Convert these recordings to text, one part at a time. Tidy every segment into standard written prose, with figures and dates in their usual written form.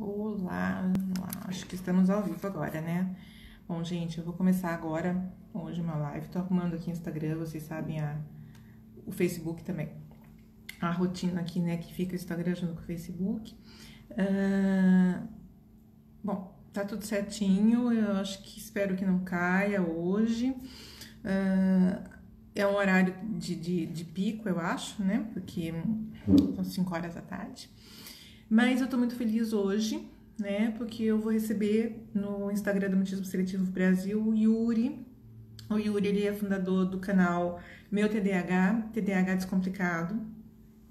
Olá, olá. Acho que estamos ao vivo agora, né? Bom, gente, eu vou começar agora, hoje, uma live. Tô arrumando aqui o Instagram, vocês sabem, o Facebook também. A rotina aqui, né, que fica o Instagram junto com o Facebook. Ah, bom, tá tudo certinho, eu acho que espero que não caia hoje. Ah, é um horário de pico, eu acho, né? Porque são 5 horas da tarde. Mas eu tô muito feliz hoje, né? Porque eu vou receber no Instagram do Mutismo Seletivo Brasil o Yuri. O Yuri, ele é fundador do canal Meu TDAH, TDAH Descomplicado.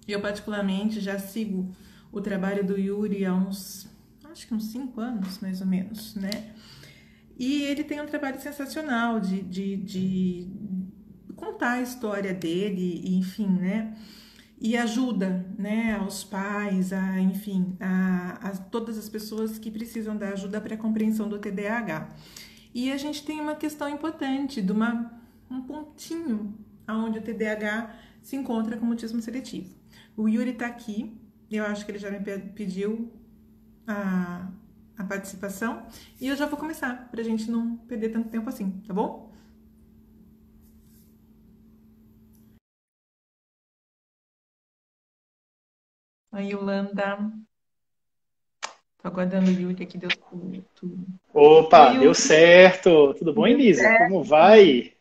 Eu, particularmente, já sigo o trabalho do Yuri há acho que uns 5 anos, mais ou menos, né? E ele tem um trabalho sensacional de contar a história dele, enfim, né? E ajuda, né, aos pais, enfim, a todas as pessoas que precisam da ajuda para a compreensão do TDAH. E a gente tem uma questão importante um pontinho onde o TDAH se encontra com o mutismo seletivo. O Yuri está aqui, eu acho que ele já me pediu a, a participação e eu já vou começar, para a gente não perder tanto tempo assim, tá bom? Oi, Yolanda. Tô aguardando o Yuri aqui, deu tudo. Oi, Opa, deu Yuri. certo. Tudo bom, Deu Elisa? Como certo. vai?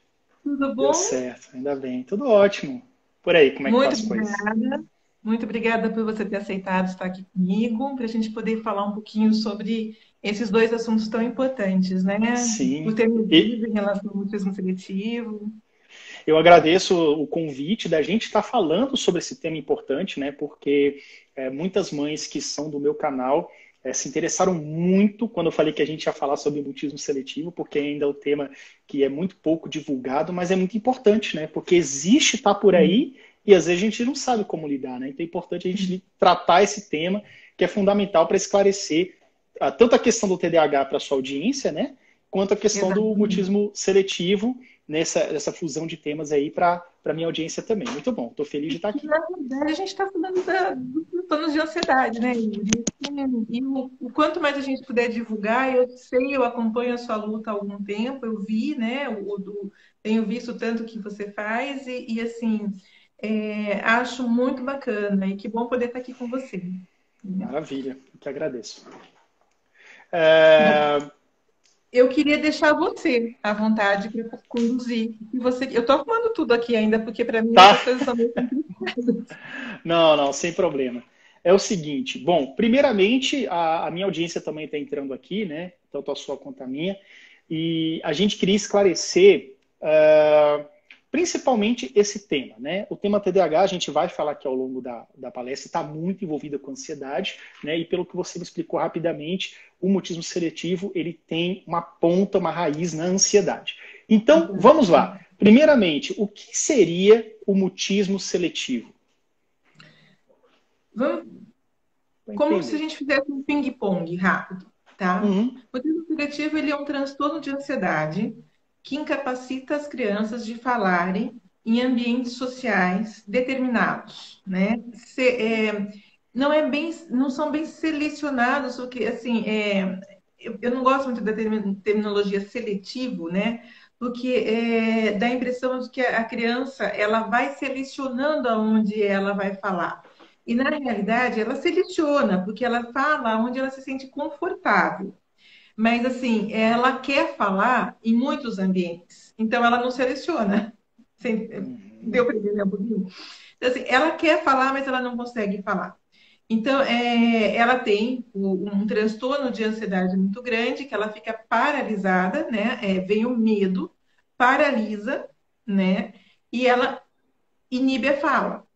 Tudo Deu bom? certo, ainda bem. Tudo ótimo. Por aí, como é que tá Muito as coisas? obrigada. Muito obrigada por você ter aceitado estar aqui comigo, para a gente poder falar um pouquinho sobre esses dois assuntos tão importantes, né? Por Sim. ter me E ouvido em relação ao autismo seletivo. eu agradeço o convite da gente estar falando sobre esse tema importante, né? Porque muitas mães que são do meu canal se interessaram muito quando eu falei que a gente ia falar sobre mutismo seletivo, porque ainda é um tema que é muito pouco divulgado, mas é muito importante, né? Porque existe, tá por aí, e às vezes a gente não sabe como lidar, né? Então é importante a gente tratar esse tema, que é fundamental para esclarecer tanto a questão do TDAH para a sua audiência, né? Quanto a questão do Exatamente. mutismo seletivo nessa fusão de temas aí para a minha audiência também. Muito bom, estou feliz de estar E, aqui. na verdade, a gente está falando dos transtornos de ansiedade, né, Yuri? E o quanto mais a gente puder divulgar, eu sei, eu acompanho a sua luta há algum tempo, eu vi, né, tenho visto tanto que você faz, assim, acho muito bacana, e que bom poder estar aqui com você. Né? Maravilha, eu que agradeço. Bom, É, eu queria deixar você à vontade para conduzir. Eu estou arrumando tudo aqui ainda, porque para mim tá, essas coisas são meio complicadas. não, não, sem problema. É o seguinte, bom, primeiramente, a minha audiência também está entrando aqui, né? Tanto a sua quanto a minha, e a gente queria esclarecer principalmente esse tema, né? O tema TDAH, a gente vai falar aqui ao longo da palestra, está muito envolvida com ansiedade, né? E pelo que você me explicou rapidamente, o mutismo seletivo, ele tem uma ponta, uma raiz na ansiedade. Então, vamos lá. Primeiramente, o que seria o mutismo seletivo? Vamos Para como se a entender. gente fizesse um ping-pong rápido, tá? Uhum. O autismo seletivo ele é um transtorno de ansiedade que incapacita as crianças de falarem em ambientes sociais determinados, né? Não são bem selecionados, o que assim, eu não gosto muito da terminologia seletivo, né? Porque dá a impressão de que a criança ela vai selecionando aonde ela vai falar. E, na realidade, ela seleciona, porque ela fala onde ela se sente confortável. Mas, assim, ela quer falar em muitos ambientes. Então, ela não seleciona. Deu Uhum. para entender um pouquinho? Então, assim, ela quer falar, mas ela não consegue falar. Então, ela tem um transtorno de ansiedade muito grande, que ela fica paralisada, né? Vem o medo, paralisa, né? E ela inibe a fala,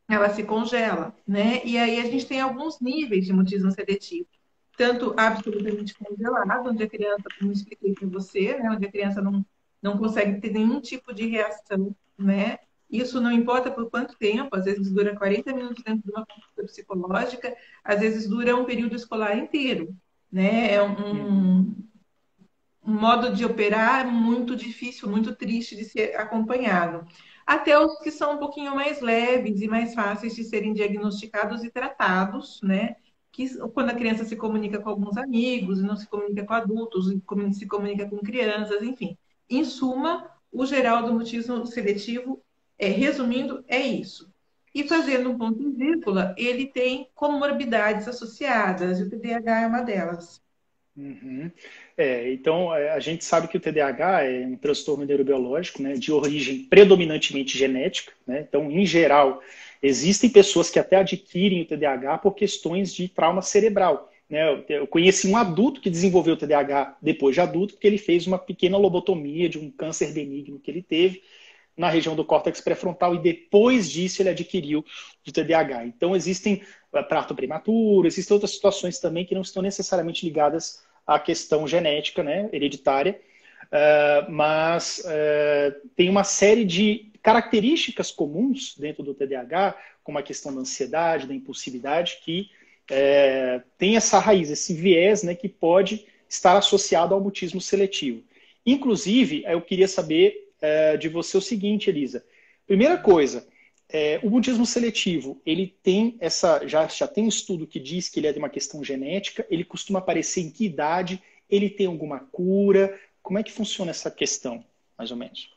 ela se congela, né? E aí a gente tem alguns níveis de mutismo seletivo. Tanto absolutamente congelado, onde a criança, como eu expliquei para você, né? Onde a criança não consegue ter nenhum tipo de reação, né? Isso não importa por quanto tempo, às vezes dura 40 minutos dentro de uma consulta psicológica, às vezes dura um período escolar inteiro, né? Uhum. Um modo de operar muito difícil, muito triste de ser acompanhado. Até os que são um pouquinho mais leves e mais fáceis de serem diagnosticados e tratados, né? que quando a criança se comunica com alguns amigos, não se comunica com adultos, se comunica com crianças, enfim. Em suma, o geral do mutismo seletivo, resumindo, é isso. E fazendo um ponto em vírgula, ele tem comorbidades associadas, e o TDAH é uma delas. Uhum. Então, a gente sabe que o TDAH é um transtorno neurobiológico, né, de origem predominantemente genética, né? Então, em geral, existem pessoas que até adquirem o TDAH por questões de trauma cerebral, né? Eu conheci um adulto que desenvolveu o TDAH depois de adulto, porque ele fez uma pequena lobotomia de um câncer benigno que ele teve na região do córtex pré-frontal e depois disso ele adquiriu o TDAH. Então, existem parto prematuro, existem outras situações também que não estão necessariamente ligadas à questão genética, né, hereditária, mas tem uma série de características comuns dentro do TDAH, como a questão da ansiedade, da impulsividade, que tem essa raiz, esse viés, né, que pode estar associado ao mutismo seletivo. Inclusive, eu queria saber de você o seguinte, Elisa. Primeira coisa, o mutismo seletivo, ele tem já tem um estudo que diz que ele é de uma questão genética, ele costuma aparecer em que idade, ele tem alguma cura? Como é que funciona essa questão, mais ou menos?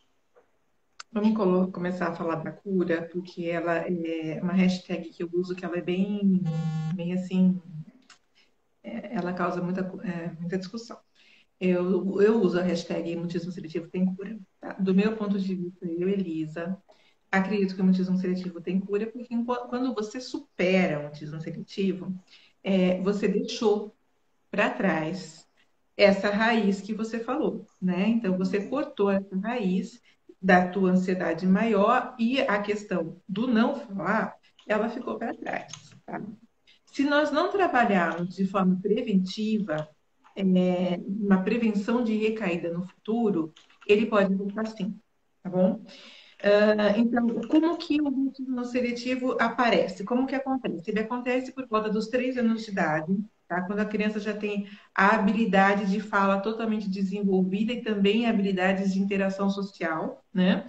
Vamos começar a falar da cura, porque ela é uma hashtag que eu uso, que ela é bem assim, ela causa muita discussão. Eu uso a hashtag mutismo seletivo tem cura. Tá? Do meu ponto de vista, Elisa, acredito que o mutismo seletivo tem cura, porque quando você supera o mutismo seletivo, você deixou para trás essa raiz que você falou, né? Então, você cortou essa raiz da tua ansiedade maior e a questão do não falar, ela ficou para trás, tá? Se nós não trabalharmos de forma preventiva, uma prevenção de recaída no futuro, ele pode voltar sim, tá bom? Então, como que o mutismo seletivo aparece? Como que acontece? Ele acontece por volta dos 3 anos de idade, tá? Quando a criança já tem a habilidade de fala totalmente desenvolvida e também habilidades de interação social, né?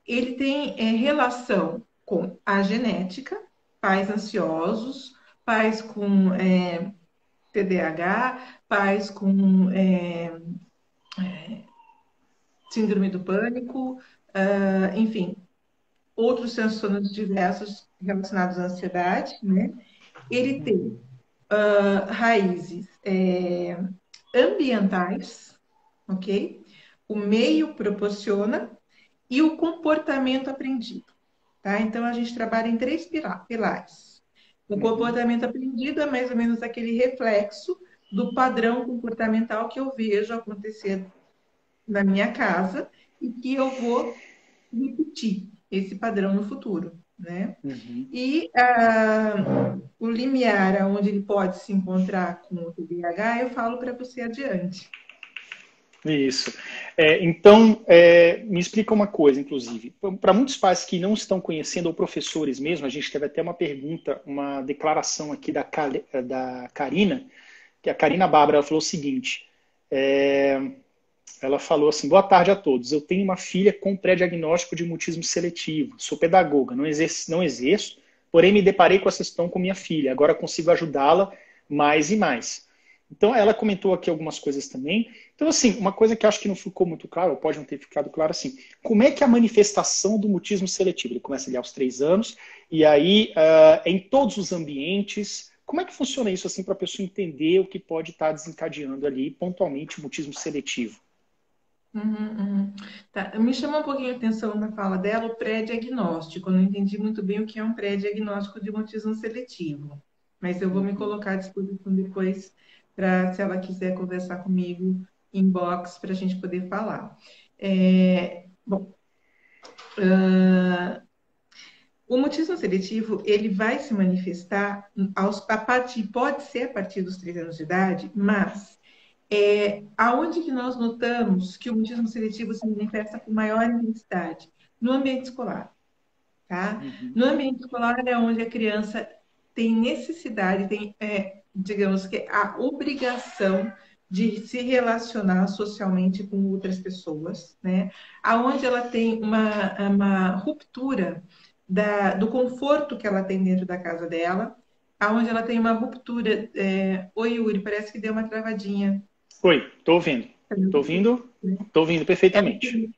Ele tem relação com a genética, pais ansiosos, pais com TDAH, pais com síndrome do pânico, enfim, outros transtornos diversos relacionados à ansiedade, né? Ele tem raízes ambientais, ok? O meio proporciona e o comportamento aprendido, tá? Então, a gente trabalha em 3 pilares. O comportamento aprendido é mais ou menos aquele reflexo do padrão comportamental que eu vejo acontecer na minha casa e que eu vou repetir esse padrão no futuro, né? Uhum. E o limiar onde ele pode se encontrar com o TDAH, eu falo para você adiante. Isso. Então, me explica uma coisa, inclusive. Para muitos pais que não estão conhecendo, ou professores mesmo, a gente teve até uma pergunta, uma declaração aqui da Karina, que a Karina Bárbara falou o seguinte, ela falou assim, boa tarde a todos, eu tenho uma filha com pré-diagnóstico de mutismo seletivo, sou pedagoga, não exerço, porém me deparei com essa questão com minha filha, agora consigo ajudá-la mais e mais. Então, ela comentou aqui algumas coisas também. Então, assim, uma coisa que eu acho que não ficou muito claro, ou pode não ter ficado claro, assim, como é que é a manifestação do mutismo seletivo? Ele começa ali aos 3 anos, e aí, em todos os ambientes, como é que funciona isso, assim, para a pessoa entender o que pode estar desencadeando ali, pontualmente, o mutismo seletivo? Tá. Me chamou um pouquinho a atenção na fala dela o pré-diagnóstico. Eu não entendi muito bem o que é um pré-diagnóstico de mutismo seletivo. Mas eu vou me colocar à disposição depois para, se ela quiser conversar comigo, inbox, para a gente poder falar. Bom, o mutismo seletivo, ele vai se manifestar pode ser a partir dos 3 anos de idade, mas aonde que nós notamos que o mutismo seletivo se manifesta com maior intensidade? No ambiente escolar, tá? Uhum. No ambiente escolar é onde a criança tem necessidade, tem, digamos que a obrigação de se relacionar socialmente com outras pessoas, né? Aonde ela tem uma ruptura do conforto que ela tem dentro da casa dela, aonde ela tem uma ruptura. Oi, Yuri, parece que deu uma travadinha. Oi, tô ouvindo. Tô ouvindo? Tô ouvindo Ela perfeitamente. tem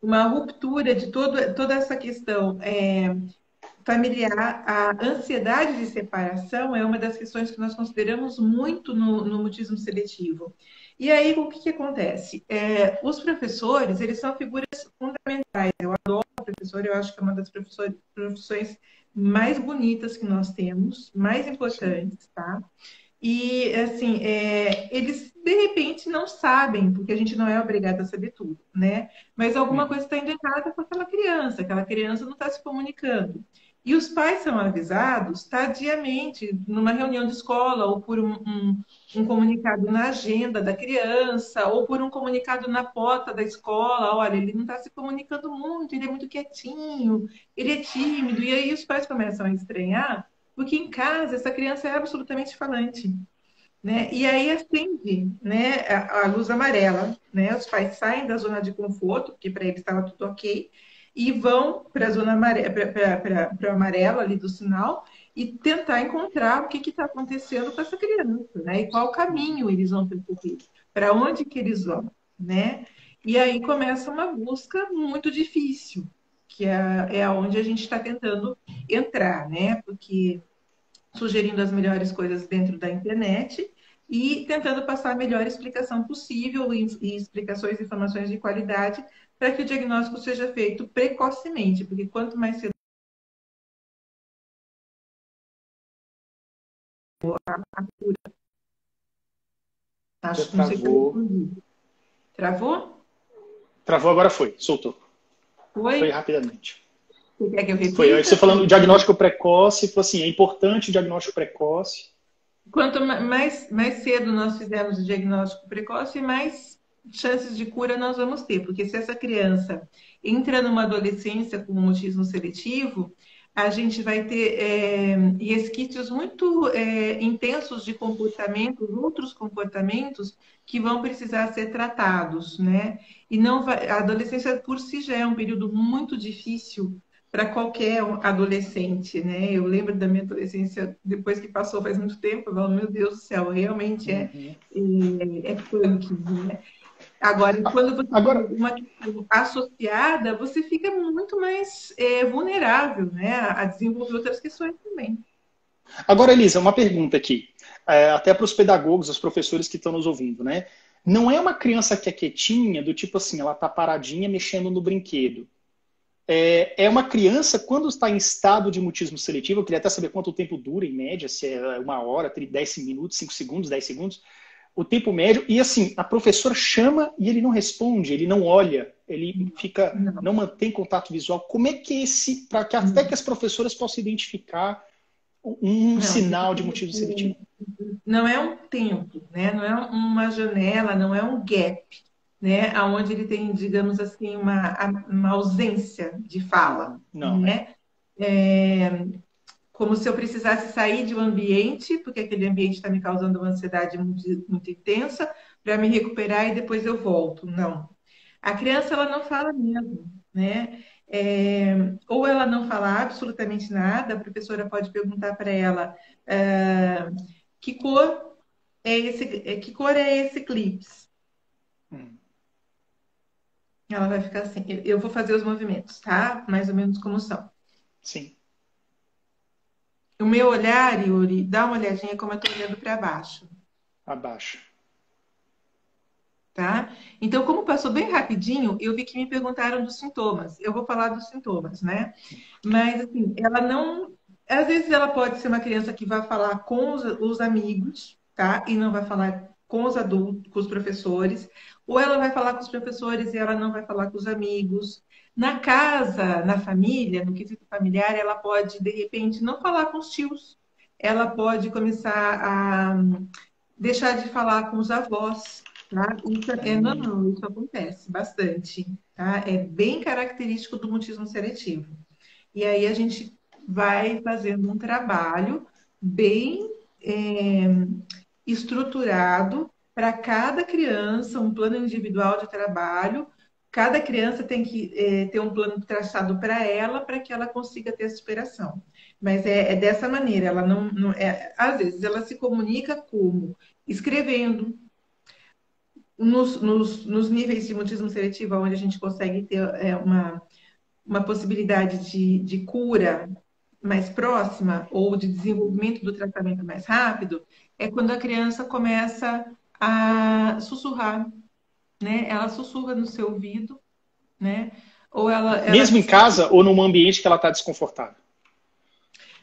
uma ruptura de toda essa questão familiar. A ansiedade de separação é uma das questões que nós consideramos muito no mutismo seletivo. E aí, o que acontece? Os professores, eles são figuras fundamentais. Eu adoro o professor, eu acho que é uma das profissões mais bonitas que nós temos, mais Sim. importantes, tá? E, assim, eles de repente não sabem, porque a gente não é obrigado a saber tudo, né? Mas alguma Uhum. coisa está indo errada com aquela criança não está se comunicando. E os pais são avisados tardiamente, numa reunião de escola, ou por um comunicado na agenda da criança, ou por um comunicado na porta da escola. Olha, ele não está se comunicando muito, ele é muito quietinho, ele é tímido. E aí os pais começam a estranhar, porque em casa essa criança é absolutamente falante, né? E aí acende, né, a luz amarela, né? Os pais saem da zona de conforto, porque para eles estava tudo ok, e vão para a zona amarela, para o amarelo ali do sinal, e tentar encontrar o que está acontecendo com essa criança, né? E qual Uhum. caminho eles vão percorrer, para onde que eles vão, né? E aí começa uma busca muito difícil, que é onde a gente está tentando entrar, né? Porque sugerindo as melhores coisas dentro da internet e tentando passar a melhor explicação possível e explicações e informações de qualidade para que o diagnóstico seja feito precocemente, porque quanto mais cedo a cura, Já acho, não sei se eu travou. respondi. Travou? Travou, agora foi. Soltou. Foi Foi? rapidamente. Você quer que eu Foi. Aí você repita? falando do diagnóstico precoce, falou assim, é importante o diagnóstico precoce. Quanto mais cedo nós fizermos o diagnóstico precoce, mais chances de cura nós vamos ter. Porque se essa criança entra numa adolescência com mutismo seletivo, a gente vai ter resquícios muito intensos de comportamentos, outros comportamentos que vão precisar ser tratados, né? E não vai, a adolescência por si já é um período muito difícil para qualquer adolescente, né? Eu lembro da minha adolescência, depois que passou faz muito tempo, eu falo, meu Deus do céu, realmente Uhum. é punk, né? Agora, quando você tem Agora, alguma questão associada, você fica muito mais vulnerável, né? A desenvolver outras questões também. agora, Elisa, uma pergunta aqui. Até para os pedagogos, os professores que estão nos ouvindo, né? Não é uma criança que é quietinha, do tipo assim, ela tá paradinha mexendo no brinquedo. É uma criança, quando está em estado de mutismo seletivo, eu queria até saber quanto tempo dura, em média, se é 1 hora, 10 minutos, 5 segundos, 10 segundos, o tempo médio, e assim, a professora chama e ele não responde, ele não olha, ele fica, Não, não mantém contato visual. Como é que é esse, para que até que não, as professoras possam identificar um não. sinal de mutismo seletivo? Não é um tempo, né? Não é uma janela, não é um gap, né? Onde ele tem, digamos assim, uma ausência de fala, Não. né? É, como se eu precisasse sair de um ambiente, porque aquele ambiente está me causando uma ansiedade muito intensa, para me recuperar e depois eu volto. Não. A criança, ela não fala mesmo, né? Ou ela não fala absolutamente nada, a professora pode perguntar para ela que cor que cor é esse clips? Hum, Ela vai ficar assim, eu vou fazer os movimentos, tá? Mais ou menos como são. sim, O meu olhar, Yuri, dá uma olhadinha como eu tô olhando para baixo. abaixo. Tá? Então, como passou bem rapidinho, eu vi que me perguntaram dos sintomas. Eu vou falar dos sintomas, né? Mas, assim, ela não. Às vezes, ela pode ser uma criança que vai falar com os amigos, tá? E não vai falar com os adultos, com os professores. Ou ela vai falar com os professores e ela não vai falar com os amigos. Na casa, na família, no quesito familiar, ela pode, de repente, não falar com os tios. Ela pode começar a deixar de falar com os avós, tá? Isso é Hum, normal, isso acontece bastante, tá? É bem característico do mutismo seletivo. E aí a gente vai fazendo um trabalho bem estruturado para cada criança, um plano individual de trabalho. Cada criança tem que ter um plano traçado para ela que ela consiga ter a superação. Mas é dessa maneira, ela às vezes ela se comunica como escrevendo, nos níveis de mutismo seletivo, onde a gente consegue ter uma possibilidade de cura mais próxima ou de desenvolvimento do tratamento mais rápido, é quando a criança começa a sussurrar, né? Ela sussurra no seu ouvido, né? Ou ela Mesmo em diz que casa ou num ambiente que ela está desconfortável?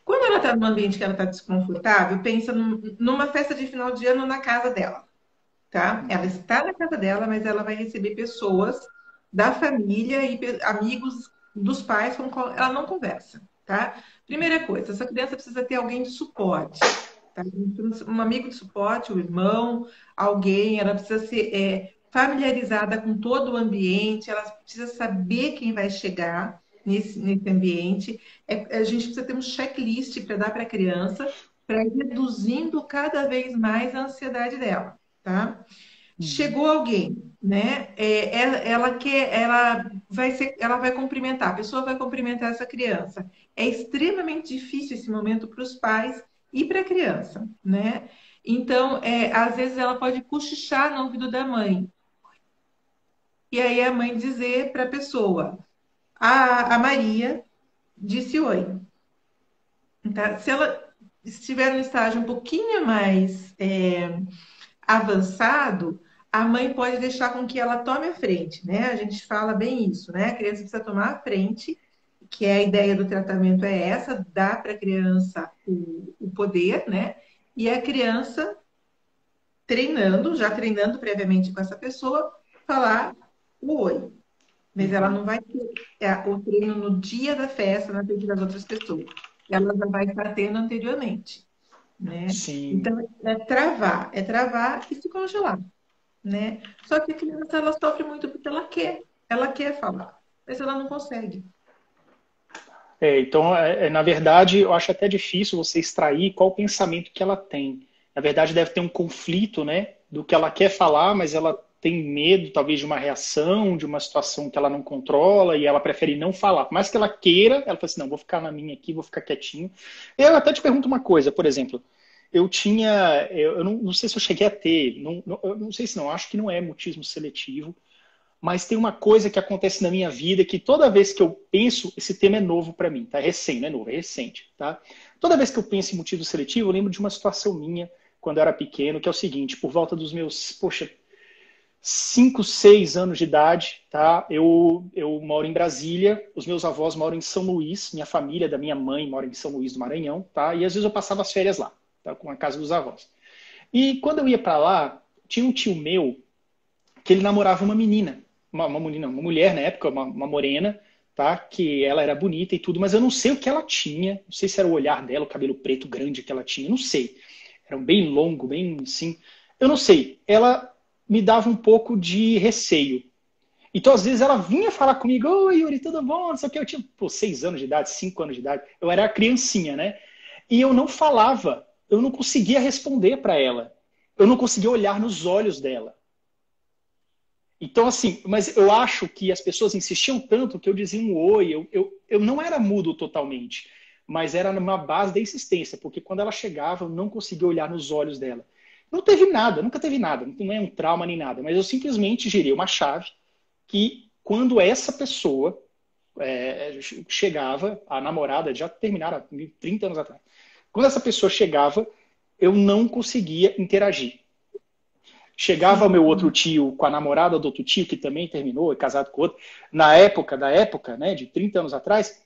quando ela está num ambiente que ela está desconfortável, pensa numa festa de final de ano na casa dela, tá? Ela está na casa dela, mas ela vai receber pessoas da família e amigos dos pais com qual ela não conversa, tá? Primeira coisa, essa criança precisa ter alguém de suporte, tá? Um amigo de suporte, um irmão, alguém, ela precisa ser familiarizada com todo o ambiente, ela precisa saber quem vai chegar nesse ambiente. A gente precisa ter um checklist para dar para a criança, para ir reduzindo cada vez mais a ansiedade dela, tá? Uhum. Chegou alguém, né? Ela vai cumprimentar, a pessoa vai cumprimentar essa criança. É extremamente difícil esse momento para os pais e para a criança, né? Então, às vezes ela pode cochichar no ouvido da mãe. E aí a mãe dizer para a pessoa, a Maria disse oi. Tá? Se ela estiver no estágio um pouquinho mais avançado, a mãe pode deixar com que ela tome a frente, né? A gente fala bem isso, né? A criança precisa tomar a frente, que é a ideia do tratamento é essa, dar para a criança o poder, né? E a criança treinando, já treinando previamente com essa pessoa, falar o oi. Mas ela Uhum. não vai ter o treino no dia da festa, na frente das outras pessoas. Ela já vai estar tendo anteriormente, né? Sim. Então, é travar e se congelar, né? Só que a criança, ela sofre muito porque ela quer falar, mas ela não consegue. Então, na verdade, eu acho até difícil você extrair qual o pensamento que ela tem. Na verdade, deve ter um conflito, né, do que ela quer falar, mas ela tem medo, talvez, de uma reação, de uma situação que ela não controla e ela prefere não falar. Por mais que ela queira, ela fala assim, não, vou ficar na minha aqui, vou ficar quietinho. Eu até te pergunto uma coisa, por exemplo, eu não sei se eu cheguei a ter, eu não sei se não, acho que não é mutismo seletivo, mas tem uma coisa que acontece na minha vida que toda vez que eu penso, esse tema é novo para mim, tá? É recente, não é novo, é recente, tá? Toda vez que eu penso em motivo seletivo, eu lembro de uma situação minha quando eu era pequeno, que é o seguinte, por volta dos meus, 5, 6 anos de idade, tá? Eu moro em Brasília, os meus avós moram em São Luís, minha família da minha mãe mora em São Luís do Maranhão, tá? E às vezes eu passava as férias lá, tá? Com a casa dos avós. E quando eu ia para lá, tinha um tio meu que ele namorava uma menina, uma mulher na época, uma morena, tá? Que ela era bonita e tudo, mas eu não sei o que ela tinha, não sei se era o olhar dela, o cabelo preto grande que ela tinha, não sei. Era um bem longo, bem assim. Eu não sei. Ela me dava um pouco de receio. Então, às vezes, ela vinha falar comigo, oi, Yuri, tudo bom? Não sei o que. Eu tinha, 6 anos de idade, 5 anos de idade. Eu era criancinha, né? E eu não falava, eu não conseguia responder para ela. Eu não conseguia olhar nos olhos dela. Então, assim, mas eu acho que as pessoas insistiam tanto que eu dizia um oi, eu não era mudo totalmente, mas era numa base da insistência, porque quando ela chegava, eu não conseguia olhar nos olhos dela. Não teve nada, nunca teve nada, não é um trauma nem nada, mas eu simplesmente girei uma chave que quando essa pessoa chegava, a namorada já terminaram há 30 anos atrás, quando essa pessoa chegava, eu não conseguia interagir. Chegava meu outro Sim. tio com a namorada do outro tio, que também terminou, é casado com outro, na época, da época, né, de 30 anos atrás,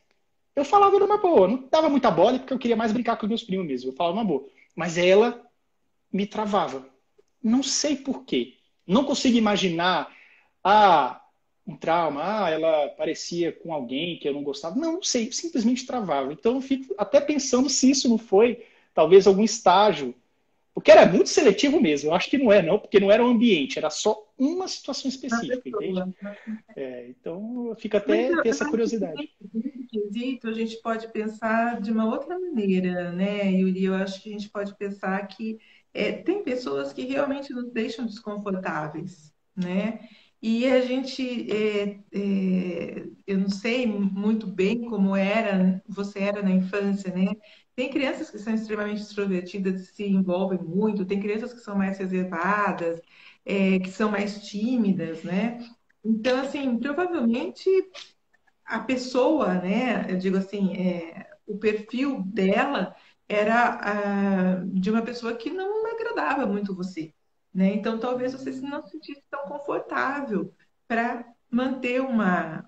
eu falava numa boa, não dava muita bola porque eu queria mais brincar com os meus primos mesmo, eu falava numa boa. Mas ela me travava. Não sei por quê. Não consigo imaginar, um trauma, ela parecia com alguém que eu não gostava. Não, não sei, simplesmente travava. Então eu fico até pensando se isso não foi, talvez, algum estágio porque era muito seletivo mesmo. Eu acho que não é, não, porque não era o ambiente, era só uma situação Uma específica, entende? pessoa. Então, fica Mas até eu ter essa acho que curiosidade. nesse quesito a gente pode pensar de uma outra maneira, né, Yuri? Eu acho que a gente pode pensar que tem pessoas que realmente nos deixam desconfortáveis, né? E a gente, eu não sei muito bem como você era na infância, né? Tem crianças que são extremamente extrovertidas e se envolvem muito, tem crianças que são mais reservadas, que são mais tímidas, né? Então, assim, provavelmente a pessoa, né? Eu digo assim, o perfil dela era de uma pessoa que não agradava muito você, né? Então, talvez você não se sentisse tão confortável para manter uma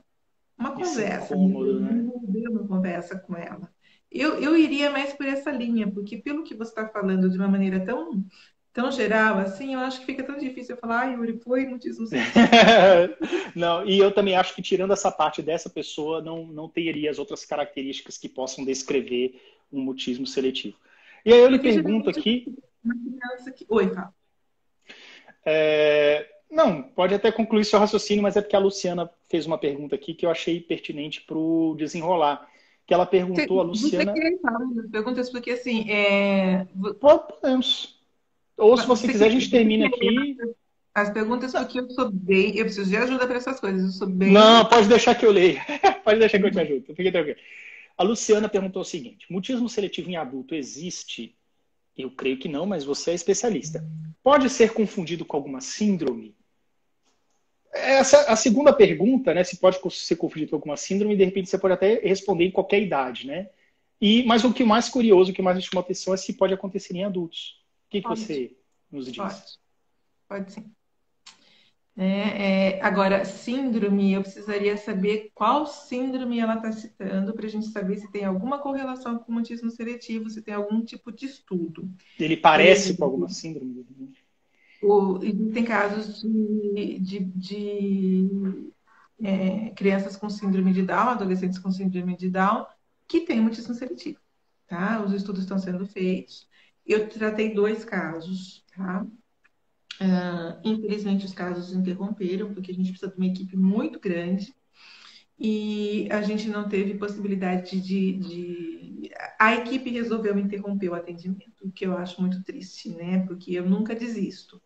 Esse conversa, né? incômodo, né? Desenvolver uma conversa com ela. Eu iria mais por essa linha, porque pelo que você está falando de uma maneira tão geral assim, eu acho que fica tão difícil eu falar, Yuri, foi muitíssimo seletivo. Não, e eu também acho que tirando essa parte dessa pessoa, não teria as outras características que possam descrever um mutismo seletivo. E aí eu lhe Porque pergunto geralmente aqui, uma criança que. Oi, fala. não, pode até concluir seu raciocínio, mas é porque a Luciana fez uma pergunta aqui que eu achei pertinente para o desenrolar. Que ela perguntou, a Você Luciana, quer falar das perguntas, porque assim, podemos. Ou se você você quiser, a quer, gente termina aqui. as perguntas, porque eu sou bem, eu preciso de ajuda para essas coisas, eu sou Não, bem. pode deixar que eu leio. Pode deixar que eu te ajudo. Fique tranquilo. A Luciana perguntou o seguinte: mutismo seletivo em adulto existe? Eu creio que não, mas você é especialista. Pode ser confundido com alguma síndrome? Essa a segunda pergunta, né? Se pode ser confundido com alguma síndrome, de repente você pode até responder em qualquer idade, né? Mas o que mais curioso, o que mais me chamou a atenção é se pode acontecer em adultos. O que Pode, você nos diz? pode, pode sim. Agora, síndrome, eu precisaria saber qual síndrome ela está citando para a gente saber se tem alguma correlação com o mutismo seletivo, se tem algum tipo de estudo. Ele Por parece com alguma exemplo, síndrome? existem casos de crianças com síndrome de Down, adolescentes com síndrome de Down, que têm mutismo seletivo, tá? Os estudos estão sendo feitos. Eu tratei 2 casos, tá? Infelizmente, os casos interromperam, porque a gente precisa de uma equipe muito grande e a gente não teve possibilidade A equipe resolveu interromper o atendimento, o que eu acho muito triste, né? Porque eu nunca desisto.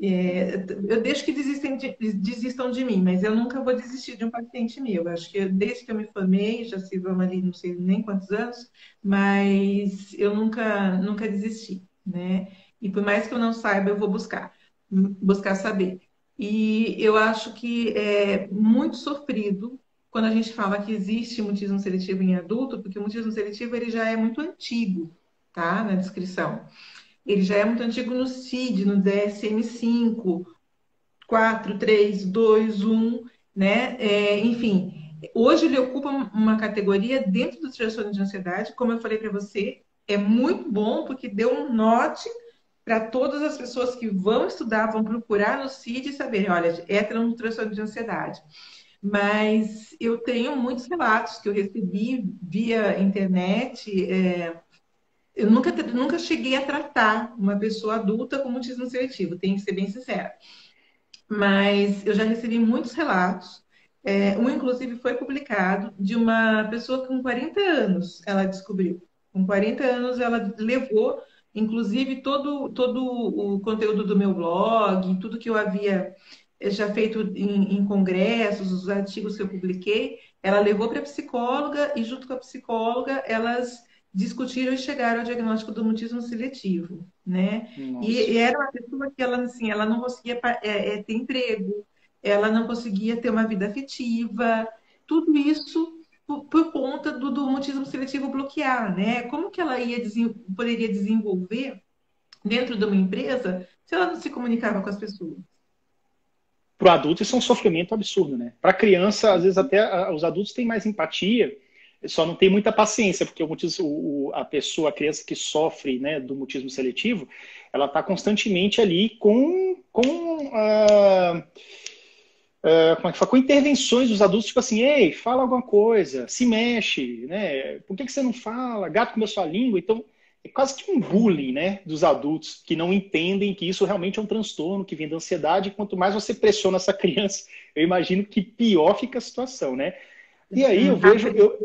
Eu deixo que desistam de mim, mas eu nunca vou desistir de um paciente meu. Acho que desde que eu me formei, já se vão ali não sei nem quantos anos, mas eu nunca desisti, né? E por mais que eu não saiba, eu vou buscar saber. E eu acho que é muito sofrido quando a gente fala que existe mutismo seletivo em adulto, porque o mutismo seletivo ele já é muito antigo, tá? Na descrição. Ele já é muito antigo no CID, no DSM-5, 4, 3, 2, 1, né? Enfim, hoje ele ocupa uma categoria dentro do transtorno de ansiedade, como eu falei para você, é muito bom porque deu um norte para todas as pessoas que vão estudar, vão procurar no CID e saber, olha, é um transtorno de ansiedade. Mas eu tenho muitos relatos que eu recebi via internet, eu nunca cheguei a tratar uma pessoa adulta com mutismo seletivo, tenho que ser bem sincera. Mas eu já recebi muitos relatos. Um, inclusive, foi publicado de uma pessoa com 40 anos, ela descobriu. Com 40 anos, ela levou, inclusive, todo o conteúdo do meu blog, tudo que eu havia já feito em congressos, os artigos que eu publiquei, ela levou para a psicóloga e, junto com a psicóloga, elas discutiram e chegaram ao diagnóstico do mutismo seletivo, né? Nossa. E era uma pessoa que ela, assim, ela não conseguia ter emprego, ela não conseguia ter uma vida afetiva, tudo isso por conta do mutismo seletivo bloquear, né? Como que ela poderia desenvolver dentro de uma empresa se ela não se comunicava com as pessoas? Para o adulto, isso é um sofrimento absurdo, né? Para a criança, às vezes até os adultos têm mais empatia, só não tem muita paciência, porque a pessoa, a criança que sofre, né, do mutismo seletivo, ela está constantemente ali como é que fala? Com intervenções dos adultos, tipo assim, ei, fala alguma coisa, se mexe, né? Por que você não fala? Gato comeu sua língua. Então, é quase que um bullying, né, dos adultos que não entendem que isso realmente é um transtorno que vem da ansiedade. E quanto mais você pressiona essa criança, eu imagino que pior fica a situação, né? E aí eu A vejo, pressão,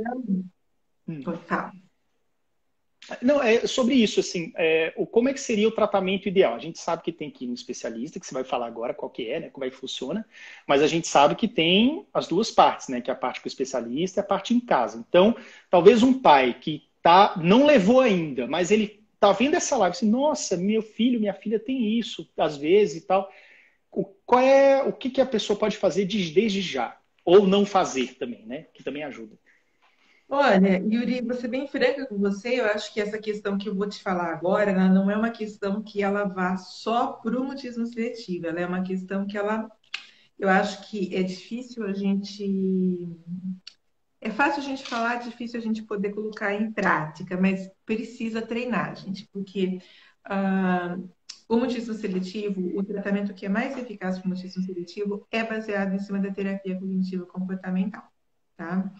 hum, total. Não, é sobre isso, assim, como é que seria o tratamento ideal? A gente sabe que tem que ir no especialista, que você vai falar agora qual que é, né, como é que funciona, mas a gente sabe que tem as duas partes, né, que é a parte com o especialista e a parte em casa. Então, talvez um pai que não levou ainda, mas ele tá vendo essa live, assim, nossa, meu filho, minha filha tem isso, às vezes e tal. O que a pessoa pode fazer desde já? Ou não fazer também, né, que também ajuda. Olha, Yuri, vou ser bem franca com você, eu acho que essa questão que eu vou te falar agora, ela não é uma questão que ela vá só para o mutismo seletivo, ela é uma questão que eu acho que é difícil a gente, é fácil a gente falar, é difícil a gente poder colocar em prática, mas precisa treinar, gente, porque ah, o mutismo seletivo, o tratamento que é mais eficaz para o mutismo seletivo é baseado em cima da terapia cognitivo comportamental, tá?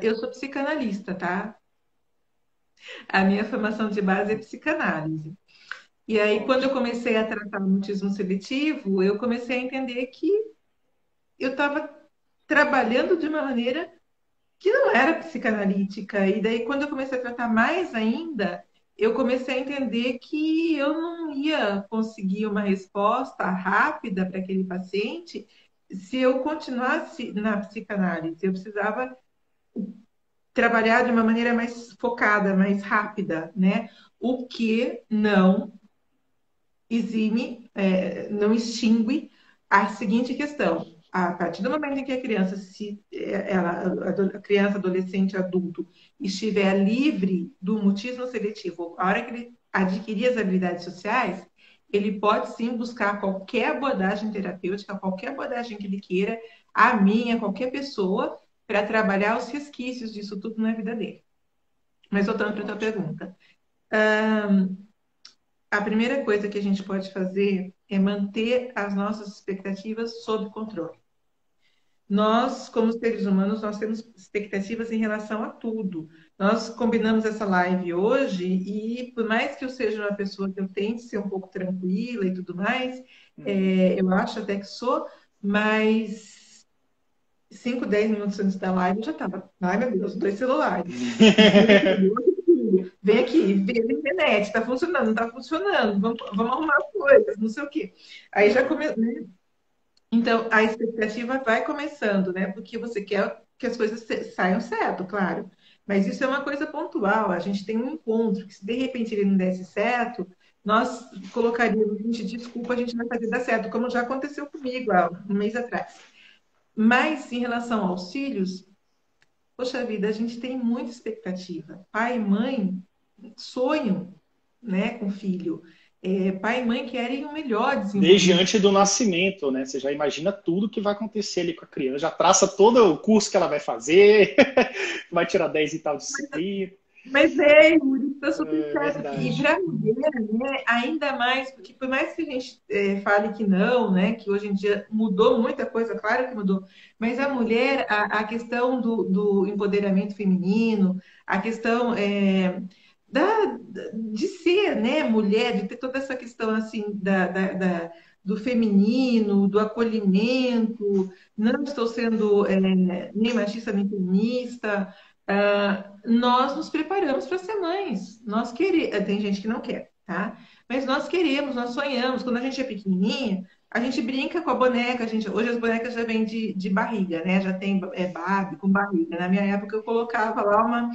Eu sou psicanalista, tá? A minha formação de base é psicanálise. E aí, quando eu Ótimo. comecei a tratar o mutismo seletivo, eu comecei a entender que eu estava trabalhando de uma maneira que não era psicanalítica. E daí, quando eu comecei a tratar mais ainda, eu comecei a entender que eu não ia conseguir uma resposta rápida para aquele paciente se eu continuasse na psicanálise. Eu precisava trabalhar de uma maneira mais focada, mais rápida, né? O que não exime, não extingue a seguinte questão. A partir do momento em que a criança, a criança, adolescente, adulto, estiver livre do mutismo seletivo, a hora que ele adquirir as habilidades sociais, ele pode sim buscar qualquer abordagem terapêutica, qualquer abordagem que ele queira, a minha, qualquer pessoa, para trabalhar os resquícios disso tudo na vida dele. Mas voltando para a tua Ótimo. pergunta. A primeira coisa que a gente pode fazer é manter as nossas expectativas sob controle. Nós, como seres humanos, nós temos expectativas em relação a tudo. Nós combinamos essa live hoje e, por mais que eu seja uma pessoa que eu tente ser um pouco tranquila e tudo mais, Uhum. eu acho até que sou, mas 5, 10 minutos antes da live eu já estava, ai meu Deus, 2 celulares. Vem aqui, vê na internet, tá funcionando, não tá funcionando, vamos arrumar as coisas, não sei o quê. Aí já começou. Então, a expectativa vai começando, né? Porque você quer que as coisas saiam certo, claro. Mas isso é uma coisa pontual. A gente tem um encontro que, se de repente ele não desse certo, nós colocaríamos, gente, desculpa, a gente vai fazer dar certo, como já aconteceu comigo há um mês atrás. Mas, em relação aos filhos, poxa vida, a gente tem muita expectativa. Pai e mãe sonham, né, com o filho. Pai e mãe querem o melhor Desde desenvolvimento. antes do nascimento, né? Você já imagina tudo que vai acontecer ali com a criança, já traça todo o curso que ela vai fazer, vai tirar 10 em tal disciplina. Mas Yuri, está super É certo. E verdade. para a mulher, né, ainda mais, porque por mais que a gente fale que não, né, que hoje em dia mudou muita coisa, claro que mudou, mas a mulher, a questão do empoderamento feminino, a questão de ser, né, mulher, de ter toda essa questão assim do feminino, do acolhimento, não estou sendo nem machista nem feminista, nós nos preparamos para ser mães. Nós queremos, tem gente que não quer, tá? Mas nós queremos, nós sonhamos. Quando a gente é pequenininha, a gente brinca com a boneca. Hoje as bonecas já vêm de barriga, né? Já tem Barbie com barriga. Na minha época eu colocava lá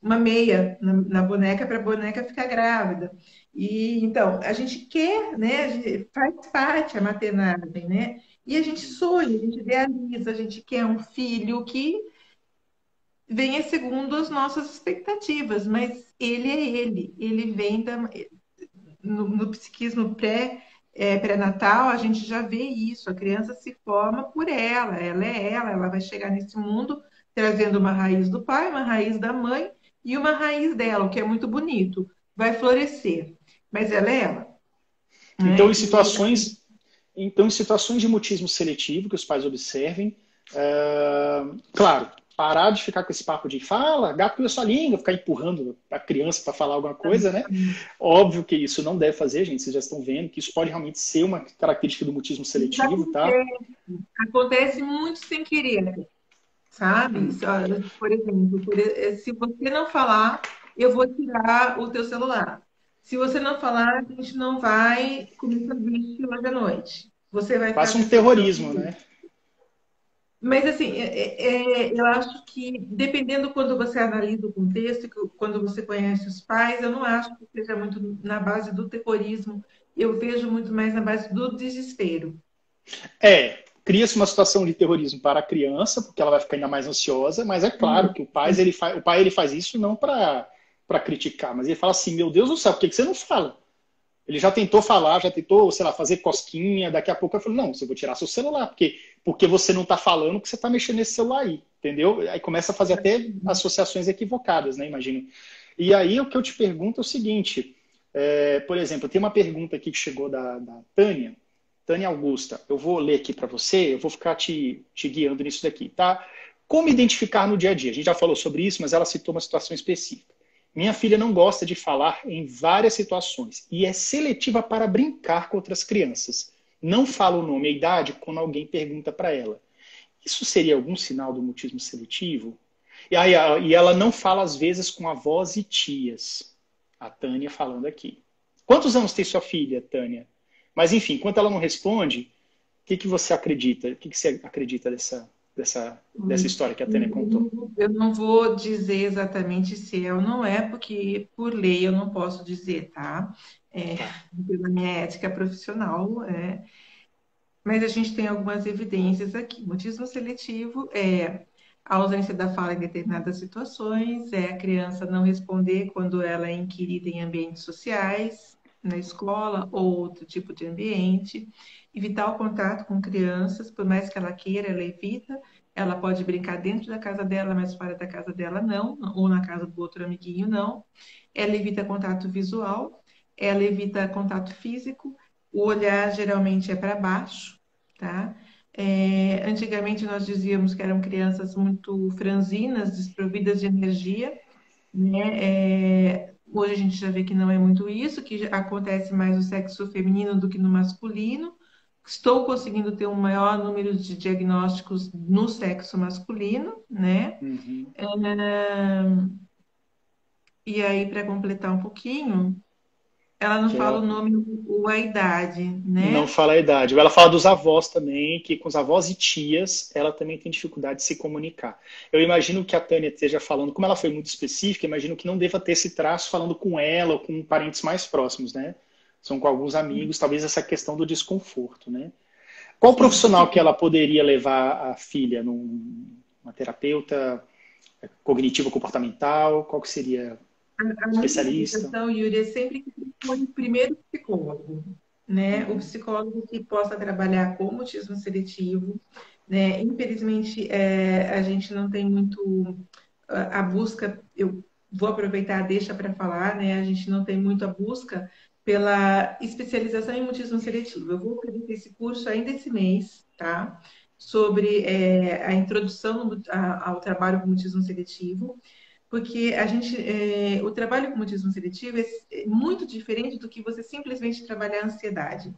uma meia na boneca para a boneca ficar grávida. E então a gente quer, né? Faz parte a maternagem, né? E a gente sonha, a gente idealiza, a gente quer um filho que venha segundo as nossas expectativas, mas ele vem no psiquismo pré-natal, a gente já vê isso, a criança se forma por ela é ela vai chegar nesse mundo trazendo uma raiz do pai, uma raiz da mãe e uma raiz dela, o que é muito bonito, vai florescer, mas ela é ela, Então, né? E em situações de mutismo seletivo que os pais observem, claro, parar de ficar com esse papo de fala, gato com a sua língua, ficar empurrando a criança para falar alguma coisa, né? Óbvio que isso não deve fazer, gente, vocês já estão vendo que isso pode realmente ser uma característica do mutismo seletivo, tá? acontece muito sem querer, sabe? Por exemplo, se você não falar, eu vou tirar o teu celular. Se você não falar, a gente não vai comer sanduíche hoje à noite. Você vai ficar Quase com um esse opção. terrorismo, né? Mas, assim, eu acho que, dependendo quando você analisa o contexto, quando você conhece os pais, eu não acho que seja muito na base do terrorismo. Eu vejo muito mais na base do desespero. Cria-se uma situação de terrorismo para a criança, porque ela vai ficar ainda mais ansiosa, mas é claro Sim. que o pai ele faz isso não para criticar, mas ele fala assim, meu Deus do céu, por que você não fala? Ele já tentou falar, já tentou, sei lá, fazer cosquinha, daqui a pouco eu falo, não, você vou tirar seu celular, porque você não está falando que você está mexendo nesse celular aí, entendeu? Aí começa a fazer até associações equivocadas, né, imagino. E aí o que eu te pergunto é o seguinte, por exemplo, tem uma pergunta aqui que chegou da Tânia, Tânia Augusta, eu vou ler aqui para você, eu vou ficar te guiando nisso daqui, tá? Como identificar no dia a dia? A gente já falou sobre isso, mas ela citou uma situação específica. Minha filha não gosta de falar em várias situações e é seletiva para brincar com outras crianças. Não fala o nome e a idade quando alguém pergunta para ela. Isso seria algum sinal do mutismo seletivo? E ela não fala às vezes com avós e tias. A Tânia falando aqui. Quantos anos tem sua filha, Tânia? Mas enfim, enquanto ela não responde, o que você acredita? O que você acredita dessa história que a Tânia contou? Eu não vou dizer exatamente se é ou não é, porque por lei eu não posso dizer, tá? É, Tá. pela minha ética profissional, mas a gente tem algumas evidências aqui. Mutismo seletivo é a ausência da fala em determinadas situações, é a criança não responder quando ela é inquirida em ambientes sociais, na escola ou outro tipo de ambiente, evitar o contato com crianças, por mais que ela queira, ela evita. Ela pode brincar dentro da casa dela, mas fora da casa dela não, ou na casa do outro amiguinho não. Ela evita contato visual, ela evita contato físico, o olhar geralmente é para baixo, tá? Antigamente nós dizíamos que eram crianças muito franzinas, desprovidas de energia, né? Hoje a gente já vê que não é muito isso, que acontece mais no sexo feminino do que no masculino. Estou conseguindo ter um maior número de diagnósticos no sexo masculino, né? Uhum. E aí, para completar um pouquinho, ela não Que fala o ela nome ou a idade, não né? fala a idade. Ela fala dos avós também, que com os avós e tias ela também tem dificuldade de se comunicar. Eu imagino que a Tânia esteja falando, como ela foi muito específica, imagino que não deva ter esse traço falando com ela ou com parentes mais próximos, né? São com alguns amigos, talvez essa questão do desconforto, né? Qual Sim, profissional que ela poderia levar a filha? Uma terapeuta cognitivo-comportamental? Qual que seria a minha especialista? recomendação, Yuri, é sempre que procure primeiro o psicólogo, né? O Uhum. psicólogo que possa trabalhar com mutismo seletivo, né? Infelizmente, a gente não tem muito a busca, eu vou aproveitar, deixa para falar, né? A gente não tem muito a busca pela especialização em mutismo seletivo. Eu vou oferecer esse curso ainda esse mês, tá? Sobre a introdução ao trabalho com mutismo seletivo, porque o trabalho com mutismo seletivo é muito diferente do que você simplesmente trabalhar a ansiedade,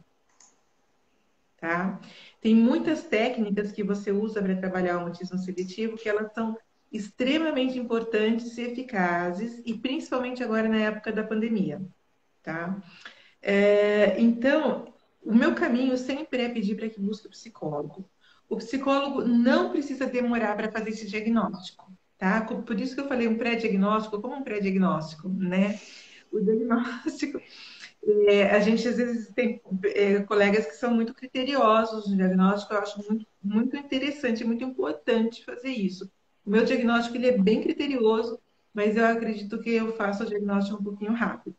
tá? Tem muitas técnicas que você usa para trabalhar o mutismo seletivo que elas são extremamente importantes e eficazes, e principalmente agora na época da pandemia, tá? Então, o meu caminho sempre é pedir para que busque o psicólogo. O psicólogo não precisa demorar para fazer esse diagnóstico, tá? Por isso que eu falei um pré-diagnóstico, como um pré-diagnóstico, né? O diagnóstico, a gente às vezes tem colegas que são muito criteriosos no diagnóstico, eu acho muito, muito interessante, muito importante fazer isso. O meu diagnóstico ele é bem criterioso, mas eu acredito que eu faço o diagnóstico um pouquinho rápido.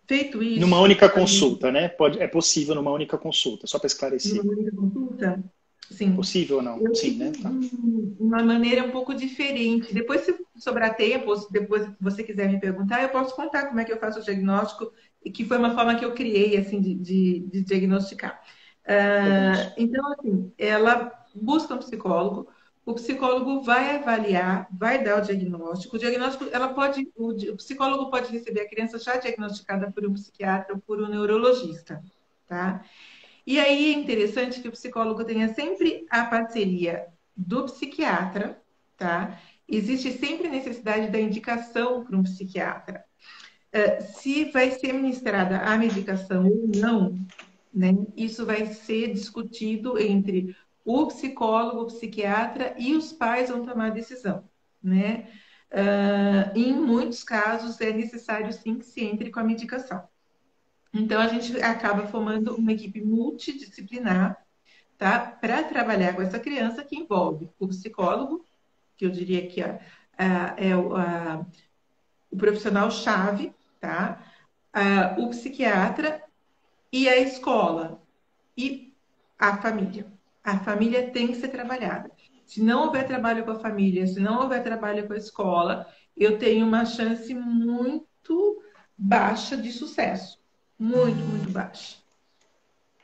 Feito Numa isso, única consulta, né? É possível numa única consulta, só para numa esclarecer. única consulta, sim. Possível ou não? Eu Sim, fiz né? Tá. uma maneira um pouco diferente. Depois, se sobrar tempo, ou se depois você quiser me perguntar, eu posso contar como é que eu faço o diagnóstico, e que foi uma forma que eu criei, assim, de diagnosticar. Podemos. Então, assim, ela busca um psicólogo, o psicólogo vai avaliar, vai dar o diagnóstico, o psicólogo pode receber a criança já diagnosticada por um psiquiatra ou por um neurologista, tá? E aí é interessante que o psicólogo tenha sempre a parceria do psiquiatra, tá? existe sempre a necessidade da indicação para um psiquiatra. Se vai ser ministrada a medicação ou não, né, isso vai ser discutido entre o psicólogo, o psiquiatra e os pais vão tomar a decisão, né? Em muitos casos é necessário sim que se entre com a medicação. Então a gente acaba formando uma equipe multidisciplinar, tá? Para trabalhar com essa criança que envolve o psicólogo, que eu diria que é o profissional-chave, tá? O psiquiatra e a escola e a família. A família tem que ser trabalhada. Se não houver trabalho com a família, se não houver trabalho com a escola, eu tenho uma chance muito baixa de sucesso. Muito, muito baixa.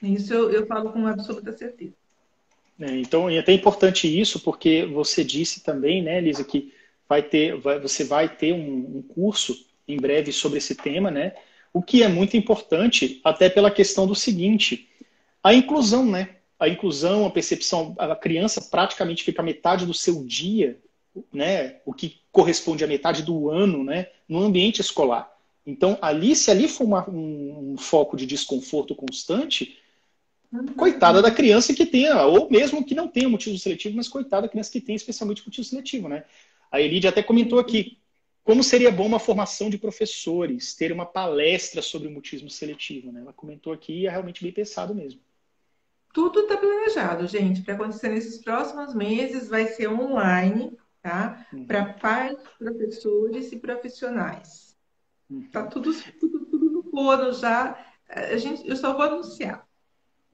Isso eu falo com absoluta certeza. Então, é até importante isso, porque você disse também, né, Elisa, que você vai ter um curso em breve sobre esse tema, né? O que é muito importante, até pela questão do seguinte, a inclusão, né? A inclusão, a percepção, a criança praticamente fica metade do seu dia, né? O que corresponde à metade do ano, né? No ambiente escolar. Então, se ali for um foco de desconforto constante, coitada da criança que tenha, ou mesmo que não tenha motivo seletivo, mas coitada da criança que tem especialmente motivo seletivo, né? A Elidia até comentou aqui, como seria bom uma formação de professores, ter uma palestra sobre o mutismo seletivo, né? Ela comentou aqui e é realmente bem pensado mesmo. Tudo está planejado, gente, para acontecer nesses próximos meses, vai ser online, tá? Para pais, professores e profissionais. Tá tudo no forno já. Eu só vou anunciar.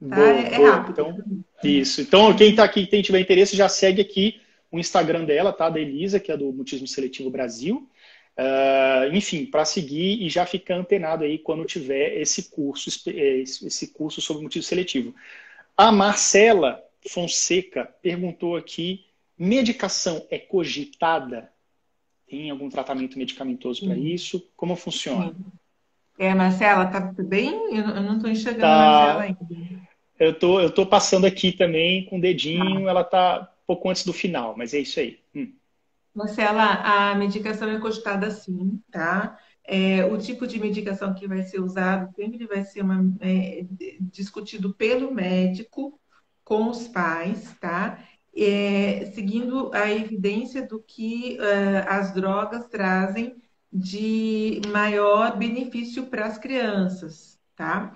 Tá? Boa, É boa. rápido. Então, isso. Então, quem está aqui, quem tiver interesse, já segue aqui o Instagram dela, tá? Da Elisa, que é do Mutismo Seletivo Brasil. Enfim, para seguir e já ficar antenado aí quando tiver esse curso sobre mutismo seletivo. A Marcela Fonseca perguntou aqui: medicação é cogitada? Tem algum tratamento medicamentoso para isso? Como funciona? Marcela, tá bem? Eu não estou enxergando a Marcela Tá, ainda. eu tô passando aqui também com o dedinho, ela tá um pouco antes do final, mas é isso aí. Marcela, a medicação é cogitada sim, tá? O tipo de medicação que vai ser usado sempre vai ser discutido pelo médico com os pais, tá? Seguindo a evidência do que as drogas trazem de maior benefício para as crianças, tá?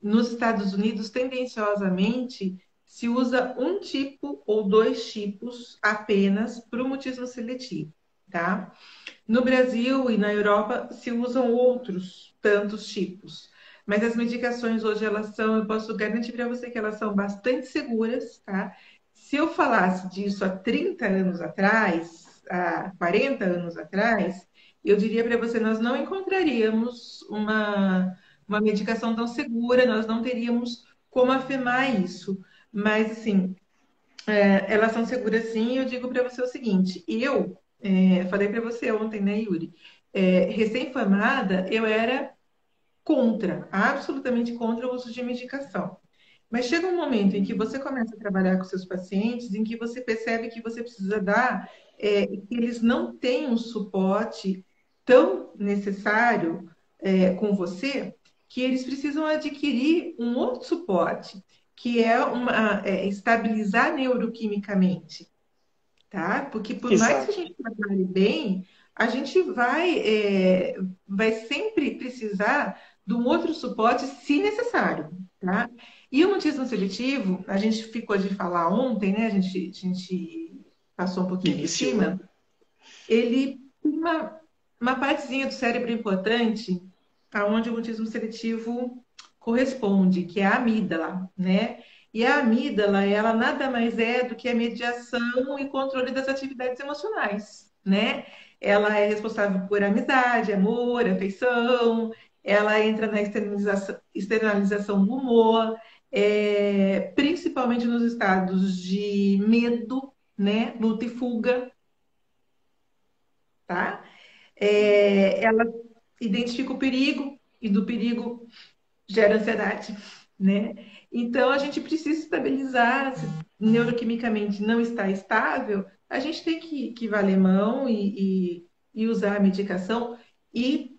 Nos Estados Unidos, tendenciosamente, se usa um tipo ou dois tipos apenas para o mutismo seletivo, tá? No Brasil e na Europa se usam outros tantos tipos, mas as medicações hoje eu posso garantir para você que elas são bastante seguras, tá? Se eu falasse disso há 30 anos atrás, há 40 anos atrás, eu diria para você, nós não encontraríamos uma medicação tão segura, nós não teríamos como afirmar isso. Mas, assim, elas são seguras sim, e eu digo para você o seguinte, falei para você ontem, né, Yuri? Recém-formada, eu era contra, absolutamente contra o uso de medicação. Mas chega um momento em que você começa a trabalhar com seus pacientes, em que você percebe que você precisa dar, que eles não têm um suporte tão necessário com você, que eles precisam adquirir um outro suporte, que é estabilizar neuroquimicamente, tá? Porque por mais que a Exato. gente trabalhe bem, a gente vai sempre precisar de um outro suporte se necessário, tá? E o mutismo seletivo, a gente ficou de falar ontem, né? A gente passou um pouquinho por Iniciou, né? cima. Ele tem uma partezinha do cérebro importante aonde o mutismo seletivo corresponde, que é a amígdala, né? E a amígdala, ela nada mais é do que a mediação e controle das atividades emocionais, né? Ela é responsável por amizade, amor, afeição, ela entra na externalização do humor, principalmente nos estados de medo, né? Luta e fuga, tá? Ela identifica o perigo e do perigo gera ansiedade. né? Então, a gente precisa estabilizar, se neuroquimicamente não está estável, a gente tem que valer mão e usar a medicação. E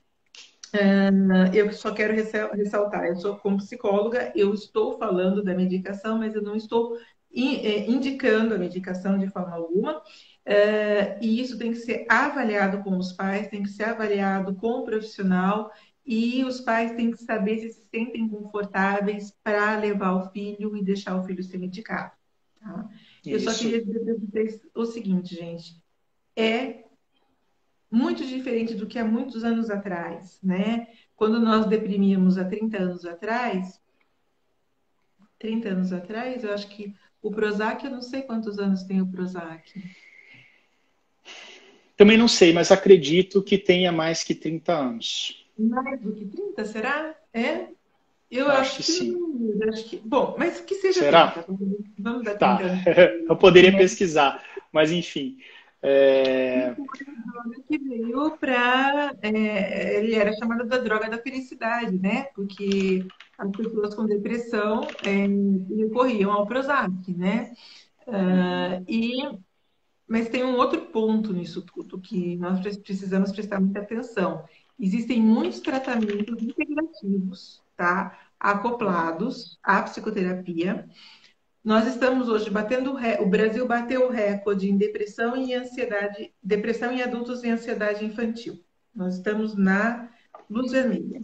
eu só quero ressaltar, eu sou como psicóloga, eu estou falando da medicação, mas eu não estou indicando a medicação de forma alguma. E isso tem que ser avaliado com os pais, tem que ser avaliado com o profissional, e os pais têm que saber se sentem confortáveis para levar o filho e deixar o filho ser medicado. Tá? Eu só Isso. queria dizer para vocês o seguinte, gente, é muito diferente do que há muitos anos atrás, né? Quando nós deprimíamos há 30 anos atrás, eu acho que o Prozac, eu não sei quantos anos tem o Prozac. Também não sei, mas acredito que tenha mais que 30 anos. Mais do que 30, será? É? Eu Acho que acho que sim. não. Eu acho que, bom, mas que seja Será? 30. Vamos dar Tá. 30 anos. Eu poderia Né? pesquisar, mas enfim. É, Que veio para. Ele era chamado da droga da felicidade, né? Porque as pessoas com depressão recorriam ao Prozac, né? E Mas tem um outro ponto nisso tudo que nós precisamos prestar muita atenção. Existem muitos tratamentos integrativos, tá? Acoplados à psicoterapia. Nós estamos hoje o Brasil bateu o recorde em depressão e ansiedade, depressão em adultos e ansiedade infantil. Nós estamos na luz vermelha.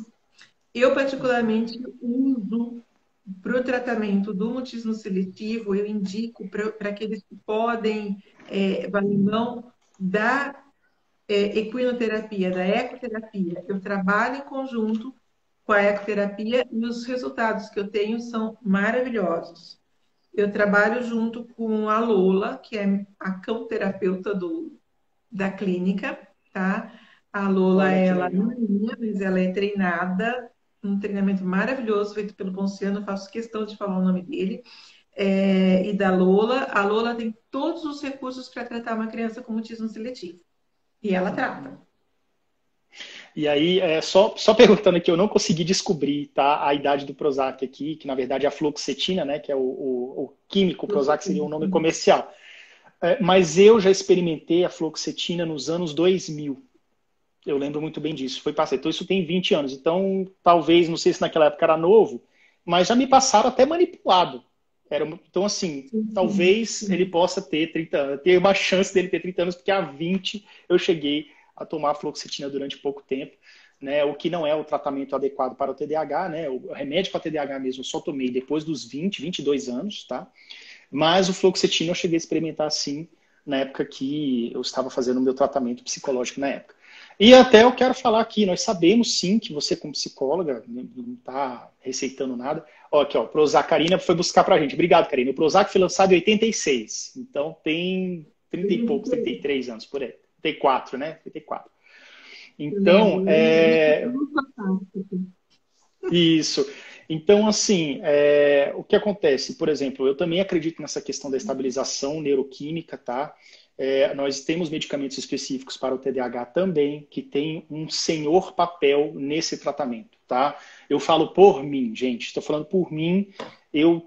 Eu, particularmente, uso para o tratamento do mutismo seletivo, eu indico para aqueles que podem valer mão da equinoterapia, da ecoterapia. Eu trabalho em conjunto com a ecoterapia e os resultados que eu tenho são maravilhosos. Eu trabalho junto com a Lola, que é a cão-terapeuta da clínica, tá? A Lola, olha que ela não legal. é minha, mas ela é treinada, um treinamento maravilhoso feito pelo Ponciano, faço questão de falar o nome dele, e da Lola. A Lola tem todos os recursos para tratar uma criança com mutismo seletivo. E ela trata. E aí, só perguntando aqui, eu não consegui descobrir, tá, a idade do Prozac aqui, que na verdade é a fluoxetina, né, que é o químico, o Prozac seria um nome comercial. Mas eu já experimentei a fluoxetina nos anos 2000. Eu lembro muito bem disso. Foi passado. Então isso tem 20 anos. Então, talvez, não sei se naquela época era novo, mas já me passaram até manipulado. Então, assim, talvez ele possa ter 30 anos, ter uma chance dele ter 30 anos, porque há 20 eu cheguei a tomar fluoxetina durante pouco tempo, né? O que não é o tratamento adequado para o TDAH, né? O remédio para TDAH mesmo eu só tomei depois dos 22 anos, tá? Mas o fluoxetina eu cheguei a experimentar assim na época que eu estava fazendo o meu tratamento psicológico na época. E até eu quero falar aqui, nós sabemos sim que você como psicóloga não está receitando nada. Ó, aqui, ó, o Prozac, Karina foi buscar pra gente. Obrigado, Karina. O Prozac foi lançado em 86, então tem 30 e poucos, 33 anos por aí. 34, né? 34. Eu lembro, Então, eu lembro. Muito fantástico. isso. Então, assim, o que acontece? Por exemplo, eu também acredito nessa questão da estabilização neuroquímica, tá? Nós temos medicamentos específicos para o TDAH também, que tem um senhor papel nesse tratamento, tá? Eu falo por mim, gente, estou falando por mim. Eu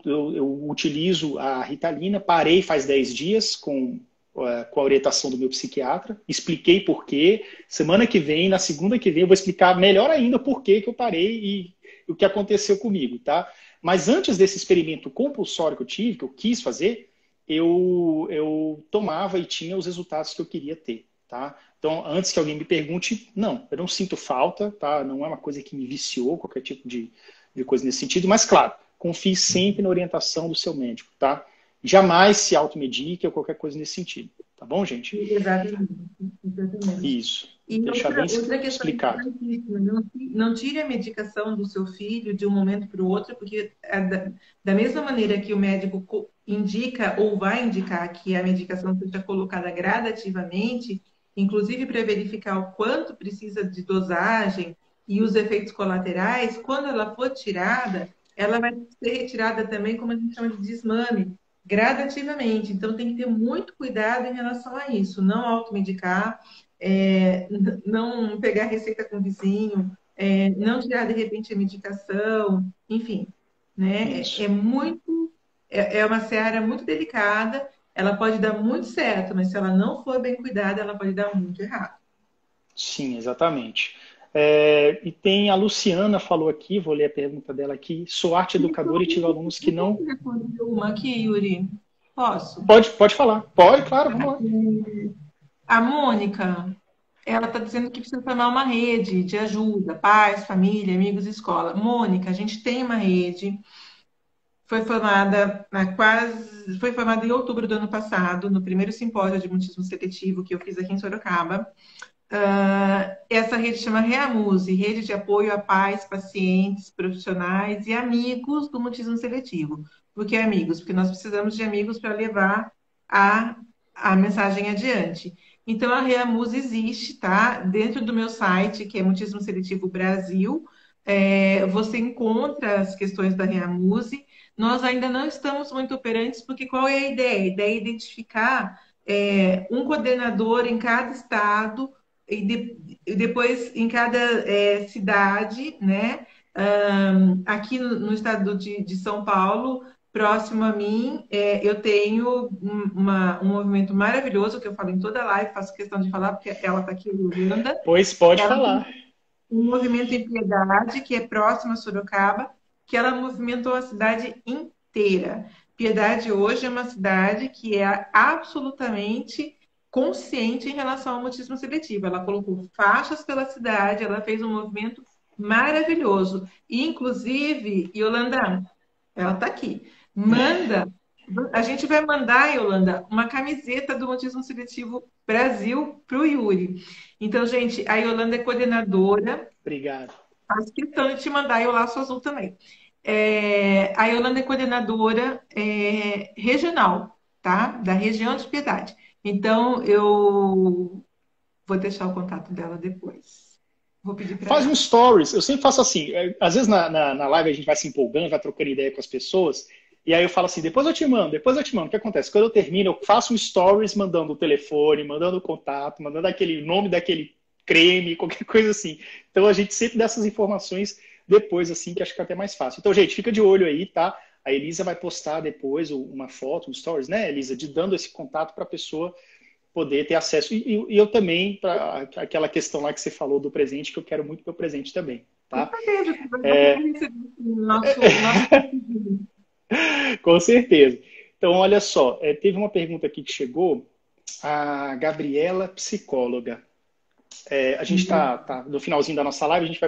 utilizo a Ritalina, parei faz 10 dias com a orientação do meu psiquiatra, expliquei por quê. Semana que vem, na segunda que vem, eu vou explicar melhor ainda por que eu parei e o que aconteceu comigo, tá? Mas antes desse experimento compulsório que eu tive, que eu quis fazer, eu tomava e tinha os resultados que eu queria ter, tá? Então, antes que alguém me pergunte, não, eu não sinto falta, tá? Não é uma coisa que me viciou, qualquer tipo de coisa nesse sentido, mas claro, confie sempre na orientação do seu médico, tá? Jamais se automedique ou qualquer coisa nesse sentido, tá bom, gente? Exatamente, exatamente. Isso, E deixar bem outra questão explicado. importantíssima, não tire a medicação do seu filho de um momento para o outro, porque da mesma maneira que o médico indica ou vai indicar que a medicação seja colocada gradativamente, inclusive para verificar o quanto precisa de dosagem e os efeitos colaterais, quando ela for tirada, ela vai ser retirada também, como a gente chama de desmame, gradativamente. Então tem que ter muito cuidado em relação a isso, não automedicar, não pegar receita com o vizinho, não tirar de repente a medicação, enfim. né? Isso. É uma seara muito delicada, ela pode dar muito certo, mas se ela não for bem cuidada, ela pode dar muito errado. Sim, exatamente. E tem a Luciana falou aqui, vou ler a pergunta dela aqui. Sou arte educadora e tive alunos que não. Posso responder uma aqui, Yuri? Posso? Pode falar. Pode, claro, vamos lá. A Mônica, ela está dizendo que precisa formar uma rede de ajuda, pais, família, amigos, escola. Mônica, a gente tem uma rede, foi formada em outubro do ano passado, no primeiro simpósio de mutismo seletivo que eu fiz aqui em Sorocaba. Essa rede chama REAMUSE, Rede de Apoio a Pais, Pacientes, Profissionais e Amigos do Mutismo Seletivo. Por que amigos? Porque nós precisamos de amigos para levar a mensagem adiante. Então, a REAMUSE existe, tá? Dentro do meu site, que é Mutismo Seletivo Brasil, você encontra as questões da REAMUSE. Nós ainda não estamos muito operantes, porque qual é a ideia? A ideia é identificar um coordenador em cada estado e depois em cada cidade, né? Aqui no estado de São Paulo, próximo a mim, eu tenho um movimento maravilhoso, que eu falo em toda live, faço questão de falar, porque ela está aqui em Holanda. Pois pode Ela falar. tem um movimento em Piedade, que é próximo a Sorocaba, que ela movimentou a cidade inteira. Piedade hoje é uma cidade que é absolutamente consciente em relação ao mutismo seletivo. Ela colocou faixas pela cidade, ela fez um movimento maravilhoso. E, inclusive, Yolanda, ela está aqui. A gente vai mandar, Yolanda, uma camiseta do Mutismo Seletivo Brasil para o Yuri. Então, gente, a Yolanda é coordenadora. Obrigado. Faço questão de te mandar e o laço azul também. A Yolanda é coordenadora regional, tá? Da região de Piedade. Então, eu vou deixar o contato dela depois. Vou pedir para Faz um ela. stories. Eu sempre faço assim. Às vezes na live a gente vai se empolgando, vai trocando ideia com as pessoas. E aí eu falo assim, depois eu te mando, depois eu te mando. O que acontece? Quando eu termino, eu faço um stories mandando o telefone, mandando o contato, mandando aquele nome daquele creme, qualquer coisa assim. Então a gente sempre dá essas informações depois, assim, que acho que é até mais fácil. Então, gente, fica de olho aí, tá? A Elisa vai postar depois uma foto, um stories, né, Elisa, de dando esse contato para a pessoa poder ter acesso. E eu também, para aquela questão lá que você falou do presente, que eu quero muito meu presente também, Com tá? certeza, você vai receber nosso. Com certeza. Então, olha só, teve uma pergunta aqui que chegou, a Gabriela, psicóloga. A gente está no finalzinho da nossa live, a gente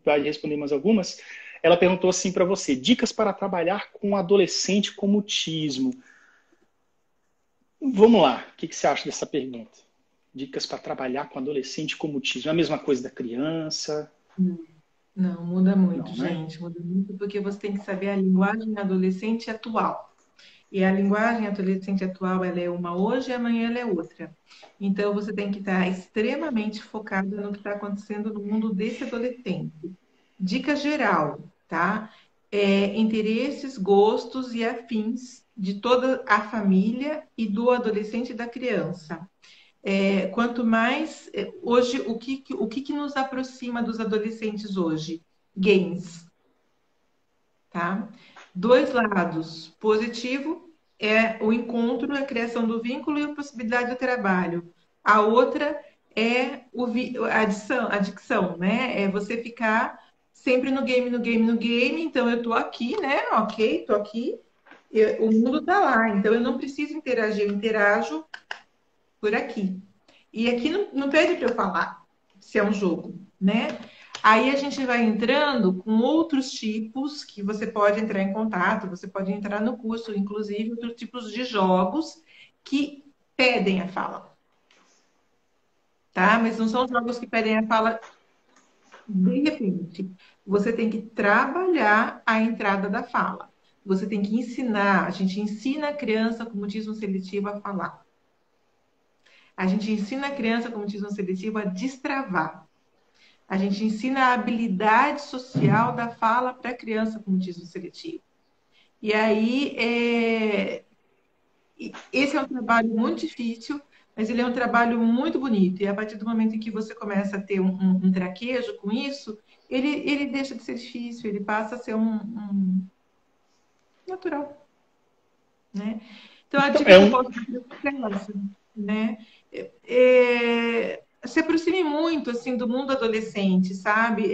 vai responder mais algumas. Ela perguntou assim para você, dicas para trabalhar com adolescente com mutismo. Vamos lá, o que você acha dessa pergunta? Dicas para trabalhar com adolescente com mutismo. É a mesma coisa da criança? Não, muda muito, Não, né? gente. Muda muito porque você tem que saber a linguagem adolescente atual. E a linguagem adolescente atual, ela é uma hoje e amanhã ela é outra. Então, você tem que estar extremamente focado no que está acontecendo no mundo desse adolescente. Dica geral, tá? Interesses, gostos e afins de toda a família e do adolescente e da criança. Quanto mais. Hoje, o que nos aproxima dos adolescentes hoje? Games, tá? Dois lados. Positivo é o encontro, a criação do vínculo e a possibilidade do trabalho. A outra é a adicção, né? É você ficar sempre no game, no game, no game. Então, eu tô aqui, né? Ok, tô aqui. O mundo tá lá. Então, eu não preciso interagir, eu interajo por aqui. E aqui não pede para eu falar se é um jogo, né? Aí a gente vai entrando com outros tipos que você pode entrar em contato, você pode entrar no curso, inclusive, outros tipos de jogos que pedem a fala, tá? Mas não são jogos que pedem a fala de repente. Você tem que trabalhar a entrada da fala. Você tem que ensinar, a gente ensina a criança com mutismo seletivo a falar. A gente ensina a criança com mutismo seletivo a destravar. A gente ensina a habilidade social da fala para a criança com mutismo seletivo. E aí, esse é um trabalho muito difícil, mas ele é um trabalho muito bonito. E a partir do momento em que você começa a ter um traquejo com isso, ele deixa de ser difícil, ele passa a ser natural, né? Então, a Então, dica que eu posso dar é essa, né? Se aproxime muito, assim, do mundo adolescente, sabe?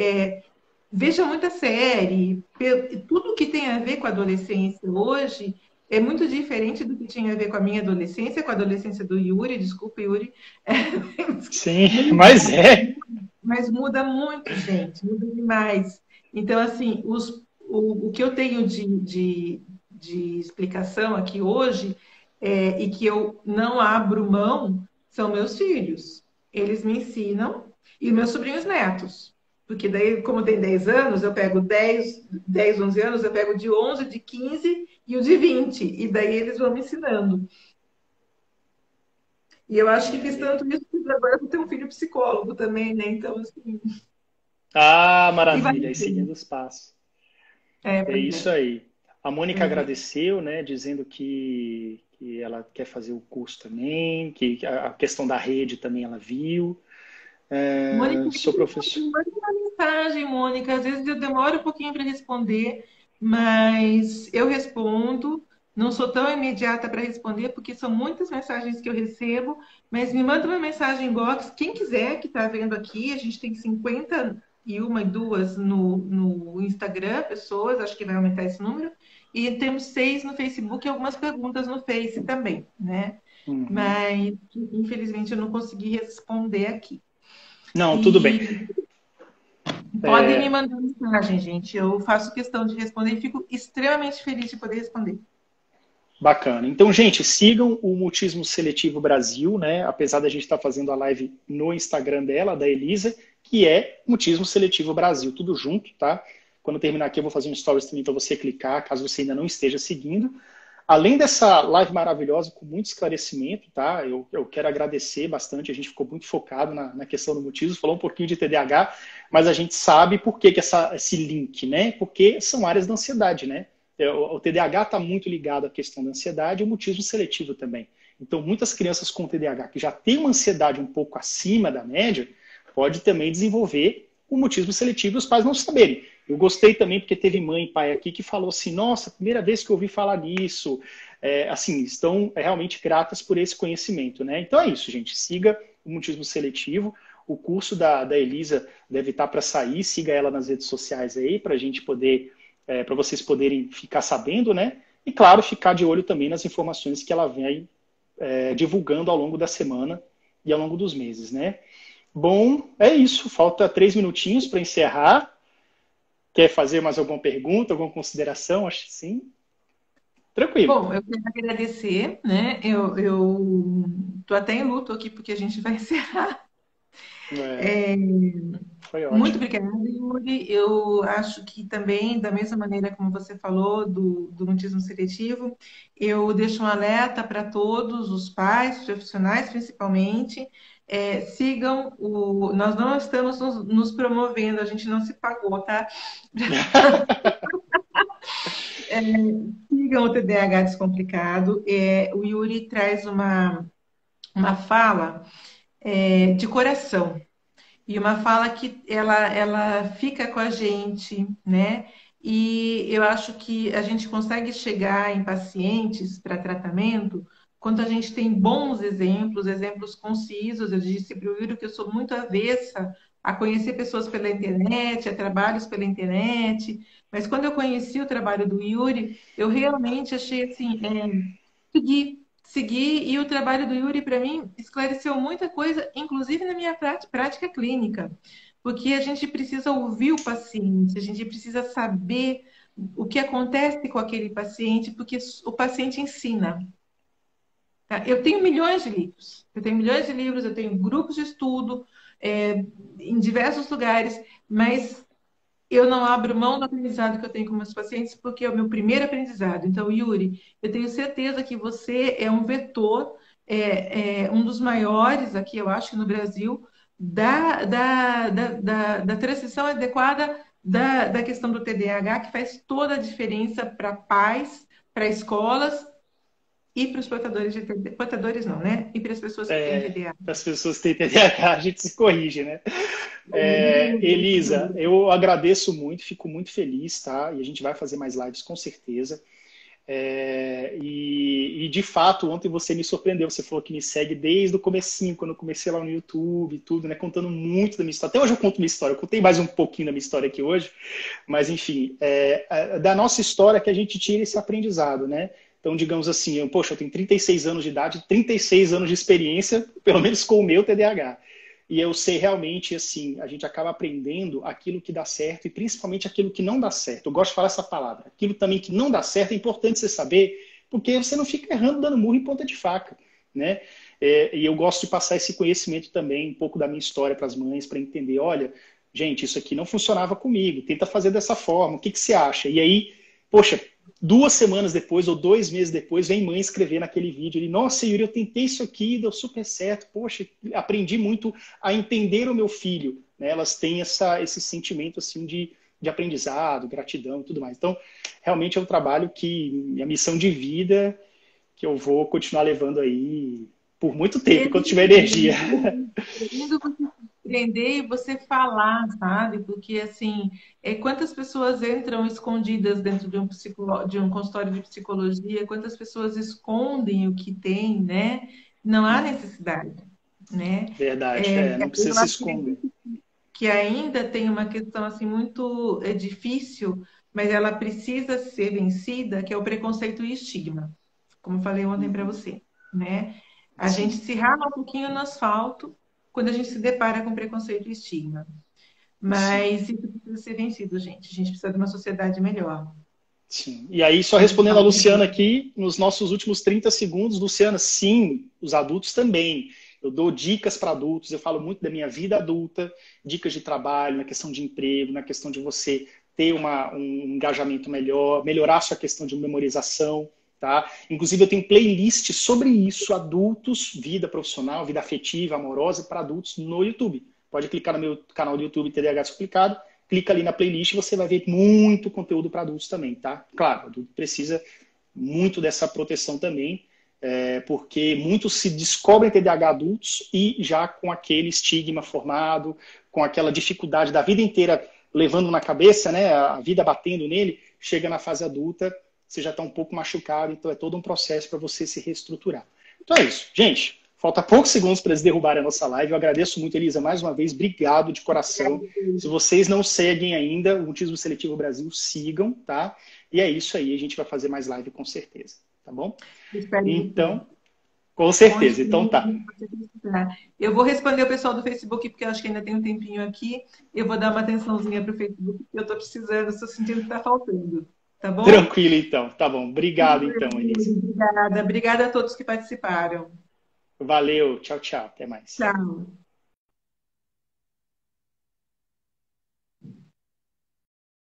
Veja muita série. Tudo que tem a ver com a adolescência hoje é muito diferente do que tinha a ver com a minha adolescência, com a adolescência do Yuri, desculpa, Yuri. sim, Muda, mas é. mas muda muito, gente, muda demais. Então, assim, o que eu tenho de explicação aqui hoje e que eu não abro mão são meus filhos. Eles me ensinam e meus sobrinhos netos. Porque daí, como tem 10 anos, eu pego 10, 11 anos, eu pego de 11, de 15 e o de 20. E daí eles vão me ensinando. E eu acho que fiz tanto isso que agora eu tenho um filho psicólogo também, né? Então, assim. Ah, E vai maravilha, aí ser. seguindo os passos. É Pois isso é. aí. A Mônica Pois é. agradeceu, né, dizendo que ela quer fazer o curso também, que a questão da rede também ela viu. Mônica, Sou professor. manda uma mensagem, Mônica. Às vezes eu demoro um pouquinho para responder, mas eu respondo. Não sou tão imediata para responder, porque são muitas mensagens que eu recebo, mas me manda uma mensagem inbox. Quem quiser que está vendo aqui, a gente tem 51 e duas no Instagram, pessoas, acho que vai aumentar esse número, e temos 6 no Facebook e algumas perguntas no Face também, né? Uhum. Mas, infelizmente, eu não consegui responder aqui. Não, tudo bem. E podem me É, mandar mensagem, gente. Eu faço questão de responder e fico extremamente feliz de poder responder. bacana. Então, gente, sigam o Mutismo Seletivo Brasil, né? Apesar da gente estar fazendo a live no Instagram dela, da Elisa, que é Mutismo Seletivo Brasil, tudo junto, tá? Quando terminar aqui, eu vou fazer um stories também para você clicar, caso você ainda não esteja seguindo. Além dessa live maravilhosa, com muito esclarecimento, tá? Eu quero agradecer bastante, a gente ficou muito focado na questão do mutismo, falou um pouquinho de TDAH, mas a gente sabe por que esse link, né? Porque são áreas da ansiedade, né? O TDAH está muito ligado à questão da ansiedade e o mutismo seletivo também. Então, muitas crianças com TDAH que já têm uma ansiedade um pouco acima da média, pode também desenvolver o mutismo seletivo e os pais não saberem. Eu gostei também porque teve mãe e pai aqui que falou assim, nossa, primeira vez que eu ouvi falar nisso. Assim, estão realmente gratas por esse conhecimento, né? Então é isso, gente. Siga o mutismo seletivo. O curso da Elisa deve estar para sair. Siga ela nas redes sociais aí para a gente poder, para vocês poderem ficar sabendo, né? E claro, ficar de olho também nas informações que ela vem divulgando ao longo da semana e ao longo dos meses, né? Bom, é isso. Falta 3 minutinhos para encerrar. Quer fazer mais alguma pergunta, alguma consideração? Acho que sim. Tranquilo. Bom, eu quero agradecer, né? Eu tô até em luto aqui porque a gente vai encerrar. É, foi Muito ótimo. obrigada, Yuri. Eu acho que também, da mesma maneira como você falou do mutismo seletivo, eu deixo um alerta para todos os pais, profissionais principalmente, sigam o. Nós não estamos nos promovendo, a gente não se pagou, tá? Sigam o TDAH Descomplicado. O Yuri traz uma fala de coração. E uma fala que ela fica com a gente, né? E eu acho que a gente consegue chegar em pacientes para tratamento quando a gente tem bons exemplos, exemplos concisos. Eu disse para o Yuri que eu sou muito avessa a conhecer pessoas pela internet, a trabalhos pela internet, mas quando eu conheci o trabalho do Yuri, eu realmente achei assim, seguir, e o trabalho do Yuri, para mim, esclareceu muita coisa, inclusive na minha prática clínica, porque a gente precisa ouvir o paciente, a gente precisa saber o que acontece com aquele paciente, porque o paciente ensina. Tá? Eu tenho milhões de livros, eu tenho grupos de estudo em diversos lugares, mas eu não abro mão do aprendizado que eu tenho com meus pacientes, porque é o meu primeiro aprendizado. Então, Yuri, eu tenho certeza que você é um vetor, um dos maiores aqui, eu acho, no Brasil, da transição adequada da questão do TDAH, que faz toda a diferença para pais, para escolas e para os portadores de TDAH. Portadores não, né? E para as pessoas que têm TDAH. As pessoas têm TDAH, a gente se corrige, né? Elisa, eu agradeço muito, fico muito feliz, tá? E a gente vai fazer mais lives com certeza. De fato, ontem você me surpreendeu. Você falou que me segue desde o comecinho, quando eu comecei lá no YouTube e tudo, né? Contando muito da minha história. Até hoje eu conto minha história. Eu contei mais um pouquinho da minha história aqui hoje. Mas, enfim, da nossa história que a gente tira esse aprendizado, né? Então, digamos assim, eu tenho 36 anos de idade, 36 anos de experiência, pelo menos com o meu TDAH. E eu sei realmente, assim, a gente acaba aprendendo aquilo que dá certo e principalmente aquilo que não dá certo. Eu gosto de falar essa palavra. Aquilo também que não dá certo é importante você saber, porque você não fica errando, dando murro em ponta de faca, né? E eu gosto de passar esse conhecimento também, um pouco da minha história para as mães, para entender, olha, gente, isso aqui não funcionava comigo, tenta fazer dessa forma, o que você acha? E aí, poxa, 2 semanas depois ou 2 meses depois, vem mãe escrever naquele vídeo, ele, nossa, Yuri, eu tentei isso aqui, deu super certo, poxa, aprendi muito a entender o meu filho, né? Elas têm esse sentimento assim de aprendizado, gratidão e tudo mais. Então, realmente é um trabalho que, minha missão de vida, que eu vou continuar levando aí por muito tempo, enquanto tiver energia. Lindo você aprender e você falar, sabe? Porque, assim, quantas pessoas entram escondidas dentro de um consultório de psicologia, quantas pessoas escondem o que tem, né? Não há necessidade, né? Verdade, não precisa Eu se esconder. acredito que ainda tem uma questão, assim, muito difícil, mas ela precisa ser vencida, que é o preconceito e estigma, como eu falei ontem para você, né? A gente Sim. se rala um pouquinho no asfalto quando a gente se depara com preconceito e estigma. Sim. Mas isso precisa ser vencido, gente. A gente precisa de uma sociedade melhor. Sim. E aí, só respondendo a Luciana aqui, nos nossos últimos 30 segundos, Luciana, sim, os adultos também. Eu dou dicas para adultos, eu falo muito da minha vida adulta, dicas de trabalho, na questão de emprego, na questão de você ter um engajamento melhor, melhorar a sua questão de memorização, tá? Inclusive, eu tenho playlist sobre isso, adultos, vida profissional, vida afetiva, amorosa, para adultos no YouTube. Pode clicar no meu canal do YouTube, TDAH Explicado, clica ali na playlist e você vai ver muito conteúdo para adultos também, tá? Claro, o adulto precisa muito dessa proteção também, porque muitos se descobrem TDAH adultos e já com aquele estigma formado, com aquela dificuldade da vida inteira levando na cabeça, né, a vida batendo nele, chega na fase adulta, você já está um pouco machucado, então é todo um processo para você se reestruturar. Então é isso. Gente, falta poucos segundos para eles derrubarem a nossa live. Eu agradeço muito, Elisa, mais uma vez. Obrigado de coração. Se vocês não seguem ainda o Mutismo Seletivo Brasil, sigam, tá? E é isso aí. A gente vai fazer mais live com certeza, tá bom? Então, com certeza. Então tá. Eu vou responder o pessoal do Facebook, porque eu acho que ainda tem um tempinho aqui. Eu vou dar uma atençãozinha para o Facebook, porque eu estou precisando, estou sentindo que está faltando. Tá bom? Tranquilo, então. Tá bom. Obrigado, então, Elisa. Obrigada. Obrigada a todos que participaram. Valeu. Tchau, tchau. Até mais. Tchau.